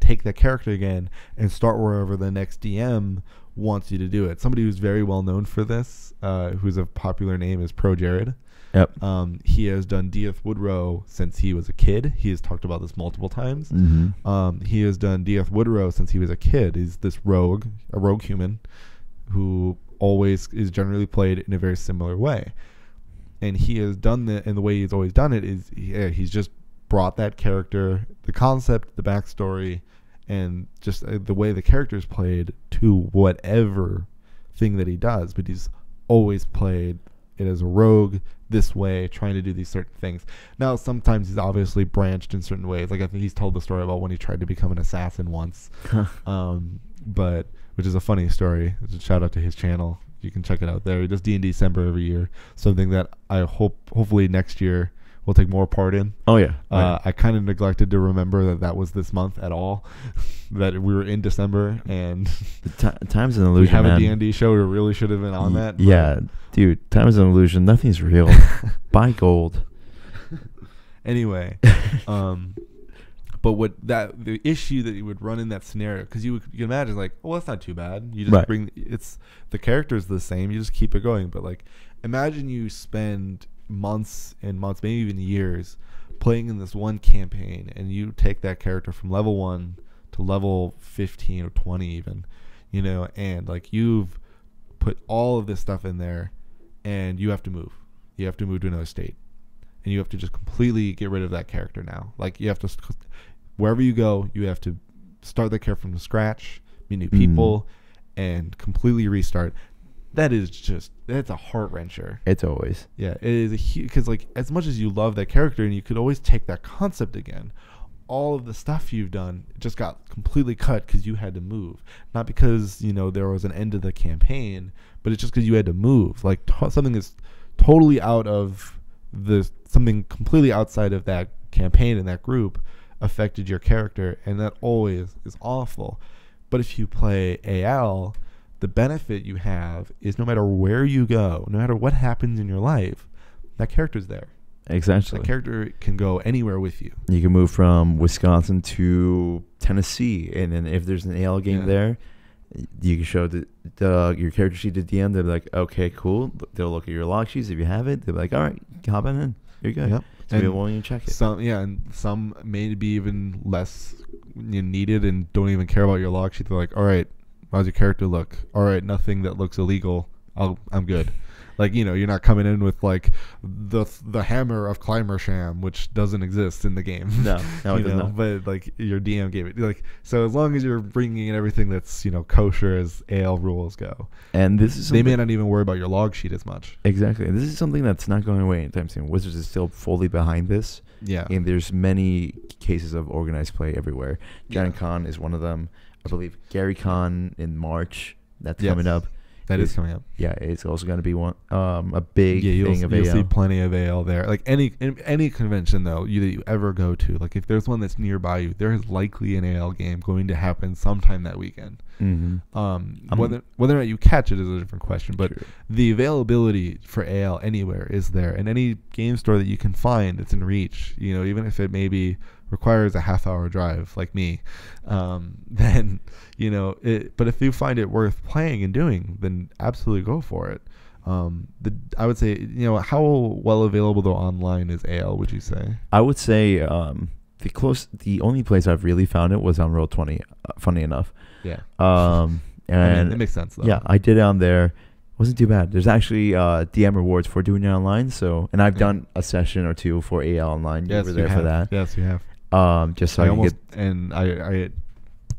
[SPEAKER 2] take that character again and start wherever the next DM wants you to do it. Somebody who's very well known for this, who's a popular name, is Pro Jared.
[SPEAKER 1] Yep.
[SPEAKER 2] He has done Dieth Woodrow since he was a kid. He has talked about this multiple times.
[SPEAKER 1] Mm-hmm.
[SPEAKER 2] He has done Dieth Woodrow since he was a kid. He's this a rogue human who always is generally played in a very similar way. And he has done that, and the way he's always done it is he's just brought that character, the concept, the backstory, and just the way the character is played to whatever thing that he does. But he's always played it as a rogue this way, trying to do these certain things. Now, sometimes he's obviously branched in certain ways. Like I think he's told the story about when he tried to become an assassin once, but which is a funny story. It's a shout out to his channel. You can check it out there. He does D&D December every year. Something that I hopefully next year we'll take more part in.
[SPEAKER 1] Oh yeah.
[SPEAKER 2] I kind of neglected to remember that was this month at all. That we were in December, and
[SPEAKER 1] time's an illusion.
[SPEAKER 2] We have
[SPEAKER 1] man.
[SPEAKER 2] a D&D show. We really should have been on that.
[SPEAKER 1] Yeah, dude. Time is an illusion. Nothing's real. Buy gold.
[SPEAKER 2] Anyway, but the issue that you would run in that scenario, because you can imagine like, well, that's not too bad. You just bring the character's the same. You just keep it going. But like, imagine you spend months and months, maybe even years, playing in this one campaign, and you take that character from level 1 to level 15 or 20 even, and like you've put all of this stuff in there, and you have to move to another state, and you have to just completely get rid of that character now. Like you have to, wherever you go, you have to start the character from scratch, meet new people, and completely restart. That's a heart wrencher.
[SPEAKER 1] It's always.
[SPEAKER 2] Yeah, it is because like as much as you love that character and you could always take that concept again, all of the stuff you've done just got completely cut because you had to move. Not because there was an end to the campaign, but it's just because you had to move. Like something is totally something completely outside of that campaign and that group affected your character, and that always is awful. But if you play AL, the benefit you have is no matter where you go, no matter what happens in your life, that character's there.
[SPEAKER 1] Exactly.
[SPEAKER 2] That character can go anywhere with you.
[SPEAKER 1] You can move from Wisconsin to Tennessee, and then if there's an AL game there, you can show your character sheet at the end. They'll be like, okay, cool. They'll look at your log sheets if you have it. They'll be like, all right, hop on in. You're good.
[SPEAKER 2] Yep.
[SPEAKER 1] So we won't even check it.
[SPEAKER 2] Some may be even less needed and don't even care about your log sheet. They're like, all right, how's your character look? All right, nothing that looks illegal. I'm good. Like, you're not coming in with like the hammer of Climbersham, which doesn't exist in the game.
[SPEAKER 1] No, it does not.
[SPEAKER 2] But like your DM gave it. Like, so as long as you're bringing in everything that's kosher as AL rules go,
[SPEAKER 1] and this is
[SPEAKER 2] they may not even worry about your log sheet as much.
[SPEAKER 1] Exactly. This is something that's not going away anytime soon. Wizards is still fully behind this.
[SPEAKER 2] Yeah,
[SPEAKER 1] and there's many cases of organized play everywhere. Giant Con is one of them. I believe Gary Con in March. That's coming up.
[SPEAKER 2] That is coming up.
[SPEAKER 1] Yeah, it's also going to be one a big thing of AL.
[SPEAKER 2] You'll see plenty of AL there. Like any convention though that you ever go to, like if there's one that's nearby you, there is likely an AL game going to happen sometime that weekend.
[SPEAKER 1] Mm-hmm.
[SPEAKER 2] Whether or not you catch it is a different question, but the availability for AL anywhere is there, and any game store that you can find that's in reach, even if it maybe requires a half-hour drive like me, then but if you find it worth playing and doing, then absolutely go for it. I would say, how well available though online is AL, would you say?
[SPEAKER 1] I would say the only place I've really found it was on Roll20, funny enough.
[SPEAKER 2] Yeah.
[SPEAKER 1] And
[SPEAKER 2] it makes sense though.
[SPEAKER 1] Yeah, I did it on there. Wasn't too bad. There's actually DM rewards for doing it online. So, and I've done a session or two for AL online.
[SPEAKER 2] Yes,
[SPEAKER 1] you were there for that.
[SPEAKER 2] Yes, you have.
[SPEAKER 1] Just so
[SPEAKER 2] I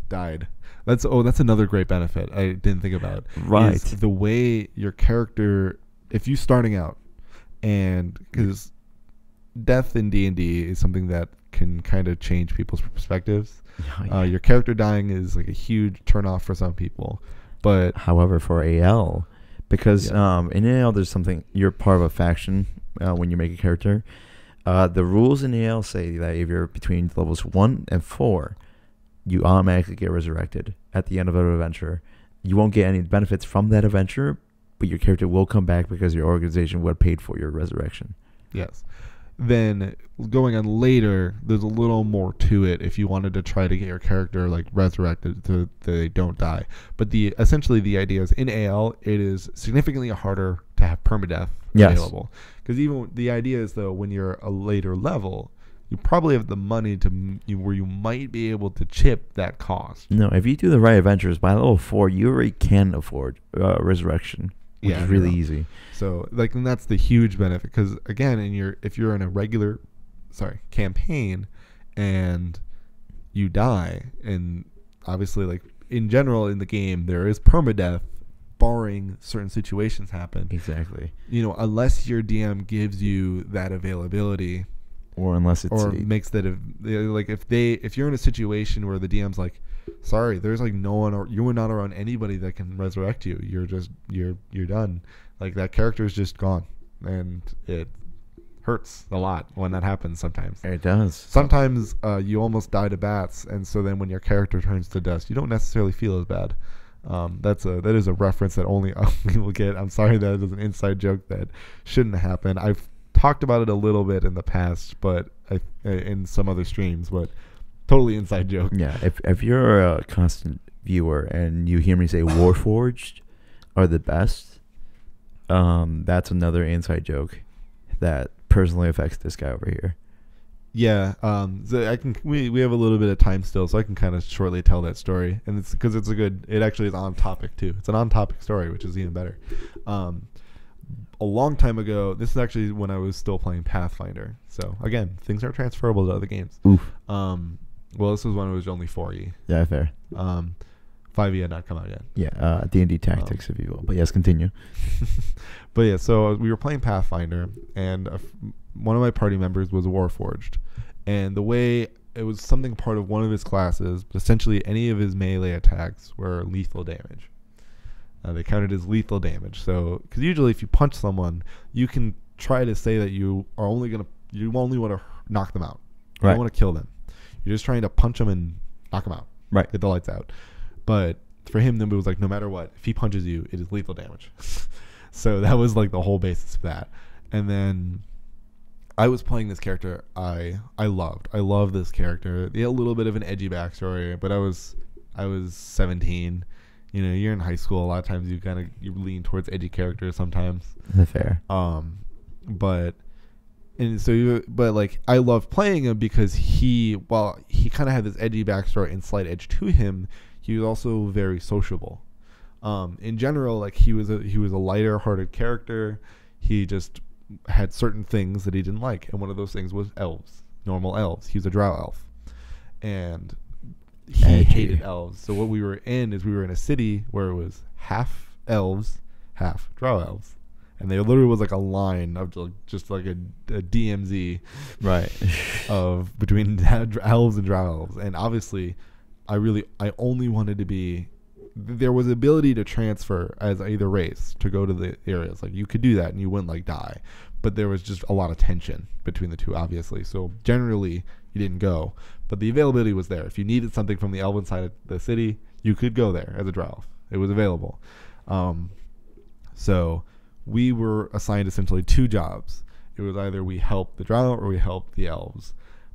[SPEAKER 2] died. That's another great benefit I didn't think about.
[SPEAKER 1] Right.
[SPEAKER 2] Is the way your character, if you're starting out, and because death in D&D is something that can kind of change people's perspectives. Oh, yeah. Your character dying is like a huge turnoff for some people, but
[SPEAKER 1] however, for AL, because in AL there's something, you're part of a faction when you make a character. The rules in AL say that if you're between levels 1 and 4, you automatically get resurrected at the end of an adventure. You won't get any benefits from that adventure, but your character will come back because your organization would have paid for your resurrection.
[SPEAKER 2] Yes. then going on later, there's a little more to it if you wanted to try to get your character like resurrected so that they don't die. But essentially the idea is in AL, it is significantly harder to have permadeath available. Because even the idea is, though, when you're a later level, you probably have the money where you might be able to chip that cost.
[SPEAKER 1] No, if you do the right adventures, by level 4, you already can afford resurrection, which is really easy.
[SPEAKER 2] So, like, and that's the huge benefit. Because, again, if you're in a regular campaign and you die, and obviously, like, in general in the game, there is permadeath, barring certain situations happen.
[SPEAKER 1] Exactly.
[SPEAKER 2] Unless your DM gives you that availability.
[SPEAKER 1] Or unless it's
[SPEAKER 2] makes that like if you're in a situation where the DM's like, sorry, there's like no one, or you are not around anybody that can resurrect you. You're done. Like that character is just gone, and it hurts a lot when that happens. Sometimes
[SPEAKER 1] it does.
[SPEAKER 2] Sometimes you almost die to bats, and so then when your character turns to dust, you don't necessarily feel as bad. That is a reference that only we will get. I'm sorry, that is an inside joke that shouldn't happen. I've talked about it a little bit in the past, but in some other streams, but totally inside joke.
[SPEAKER 1] Yeah, if you're a constant viewer and you hear me say Warforged are the best, that's another inside joke that personally affects this guy over here.
[SPEAKER 2] Yeah, so we have a little bit of time still, so I can kind of shortly tell that story, and it's because it actually is on topic too. It's an on topic story, which is even better. A long time ago, this is actually when I was still playing Pathfinder. So again, things are transferable to other games.
[SPEAKER 1] Oof.
[SPEAKER 2] Well, this was when it was only 4E.
[SPEAKER 1] Yeah, fair.
[SPEAKER 2] 5E had not come out yet.
[SPEAKER 1] Yeah, D&D Tactics, if you will. But yes, continue.
[SPEAKER 2] But yeah, so we were playing Pathfinder, and one of my party members was Warforged. And the way it was something part of one of his classes, but essentially any of his melee attacks were lethal damage. They counted as lethal damage. So, because usually if you punch someone, you can try to say that you only want to knock them out. You don't want to kill them. You're just trying to punch them and knock them out.
[SPEAKER 1] Right.
[SPEAKER 2] Get the lights out. But for him, then it was like, no matter what, if he punches you, it is lethal damage. So that was like the whole basis of that. And then I was playing this character I loved. I love this character. He had a little bit of an edgy backstory, but I was 17. You're in high school. A lot of times you lean towards edgy characters sometimes.
[SPEAKER 1] That's fair.
[SPEAKER 2] But I loved playing him because he kind of had this edgy backstory and slight edge to him. He was also very sociable. In general, like he was a lighter-hearted character. He just had certain things that he didn't like, and one of those things was elves, normal elves. He was a drow elf, and he hated elves. So what we were in a city where it was half elves, half drow elves, and there literally was like a line of just like a DMZ,
[SPEAKER 1] right,
[SPEAKER 2] of between elves and drow elves. And obviously, I only wanted to be. There was ability to transfer as either race to go to the areas. Like you could do that and you wouldn't like die, but there was just a lot of tension between the two, obviously. So generally you didn't go, but the availability was there. If you needed something from the elven side of the city, you could go there as a drow elf. It was available. So we were assigned essentially two jobs. It was either we help the drow or we help the elves.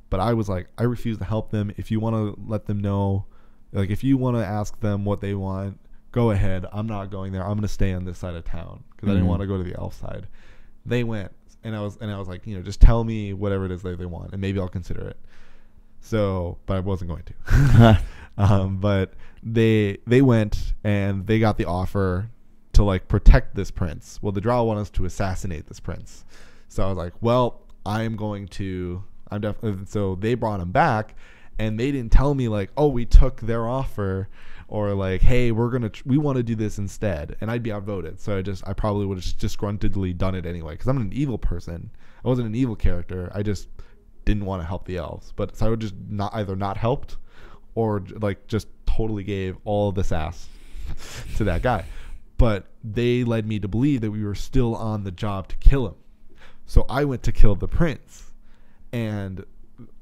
[SPEAKER 2] But I was like, I refuse to help them. If you want to let them know, like if you want to ask them what they want, go ahead. I'm not going there. I'm going to stay on this side of town because I didn't want to go to the elf side. They went, and I was like, just tell me whatever it is that they want, and maybe I'll consider it. So, but I wasn't going to. But they went and they got the offer to like protect this prince. Well, the drow want us to assassinate this prince. So I was like, well, I'm definitely. So they brought him back. And they didn't tell me like, oh, we took their offer, or like, hey, we want to do this instead, and I'd be outvoted. So I probably would have just disgruntledly done it anyway, because I'm an evil person. I wasn't an evil character. I just didn't want to help the elves. But so I would just either not helped, or like just totally gave all of the sass to that guy. But they led me to believe that we were still on the job to kill him. So I went to kill the prince, and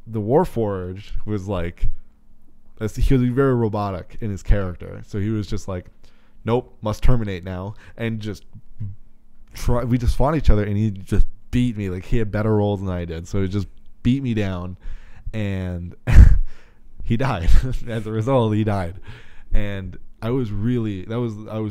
[SPEAKER 2] the Warforged was like, he was very robotic in his character. So he was just like, nope, must terminate now. And we just fought each other, and he just beat me. Like, he had better rolls than I did, so he just beat me down, and he died. As a result, he died, and I was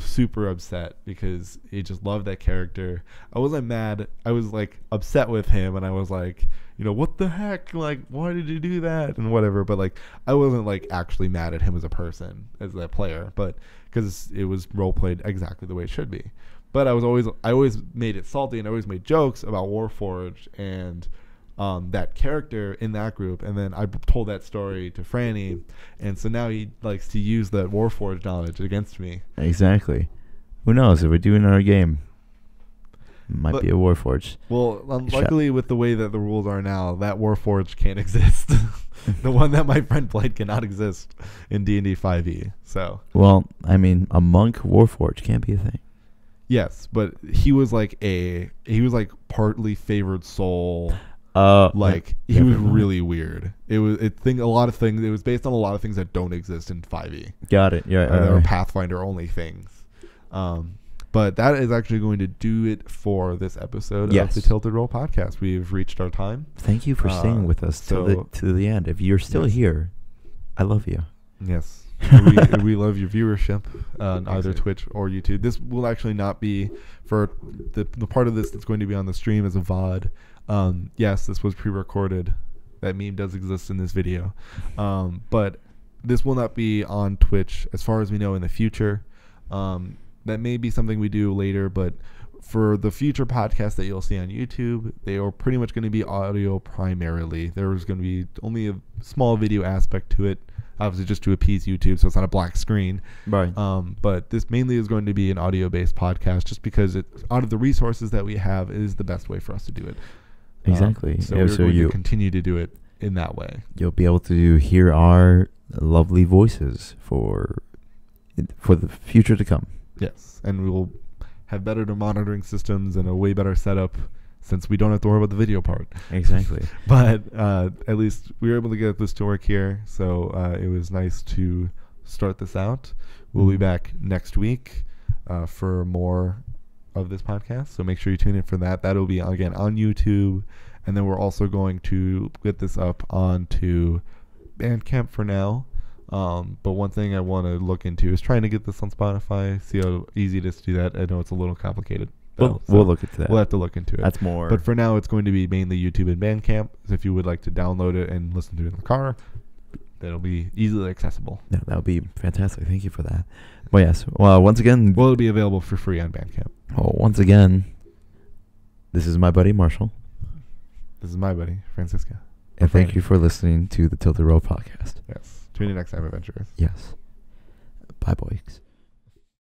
[SPEAKER 2] super upset because he just loved that character. I wasn't mad. I was like upset with him, and I was like, what the heck? Like, why did you do that? And whatever. But like, I wasn't like actually mad at him as a person, as that player, but because it was role played exactly the way it should be. But I always made it salty, and I always made jokes about Warforged and that character in that group, and then I told that story to Franny, and so now he likes to use that Warforged knowledge against me.
[SPEAKER 1] Exactly. Who knows? If we do another game, might be a Warforged.
[SPEAKER 2] Well, luckily with the way that the rules are now, that Warforged can't exist. The one that my friend played cannot exist in D&D 5e. So.
[SPEAKER 1] Well, I mean, a monk Warforged can't be a thing.
[SPEAKER 2] Yes, but he was like partly favored soul. He was really weird. It was a lot of things. It was based on a lot of things that don't exist in 5e.
[SPEAKER 1] Got it. Yeah.
[SPEAKER 2] Or Pathfinder only things. But that is actually going to do it for this episode of the Tilted Roll podcast. We've reached our time.
[SPEAKER 1] Thank you for staying with us to the end. If you're still here, I love you.
[SPEAKER 2] Yes. we love your viewership on either Twitch or YouTube. This will actually not be for the part of this that's going to be on the stream as a VOD. Yes, this was pre-recorded. That meme does exist in this video. But this will not be on Twitch as far as we know in the future. That may be something we do later, but for the future podcasts that you'll see on YouTube, they are pretty much going to be audio primarily. There's going to be only a small video aspect to it, obviously just to appease YouTube, so it's not a black screen.
[SPEAKER 1] Right.
[SPEAKER 2] But this mainly is going to be an audio-based podcast, just because out of the resources that we have, it is the best way for us to do it.
[SPEAKER 1] Exactly.
[SPEAKER 2] So we're going to continue to do it in that way.
[SPEAKER 1] You'll be able to hear our lovely voices for the future to come.
[SPEAKER 2] Yes, and we will have better monitoring systems and a way better setup, since we don't have to worry about the video part.
[SPEAKER 1] Exactly.
[SPEAKER 2] But at least we were able to get this to work here, so it was nice to start this out. We'll be back next week for more of this podcast, so make sure you tune in for that. That'll be, again, on YouTube, and then we're also going to get this up onto Bandcamp for now. But one thing I want to look into is trying to get this on Spotify, see how easy it is to do that. I know it's a little complicated.
[SPEAKER 1] We'll look into that.
[SPEAKER 2] We'll have to look into it.
[SPEAKER 1] That's more.
[SPEAKER 2] But for now, it's going to be mainly YouTube and Bandcamp. So if you would like to download it and listen to it in the car, that'll be easily accessible.
[SPEAKER 1] Yeah, that would be fantastic. Thank you for that. Well, yes. Well, once again.
[SPEAKER 2] Well, it'll be available for free on Bandcamp.
[SPEAKER 1] Oh, once again, this is my buddy Marshall.
[SPEAKER 2] This is my buddy Francisca.
[SPEAKER 1] And thank you for listening to the Tilted Roll podcast.
[SPEAKER 2] Yes. Tune in next time, adventurers.
[SPEAKER 1] Yes. Bye, boys.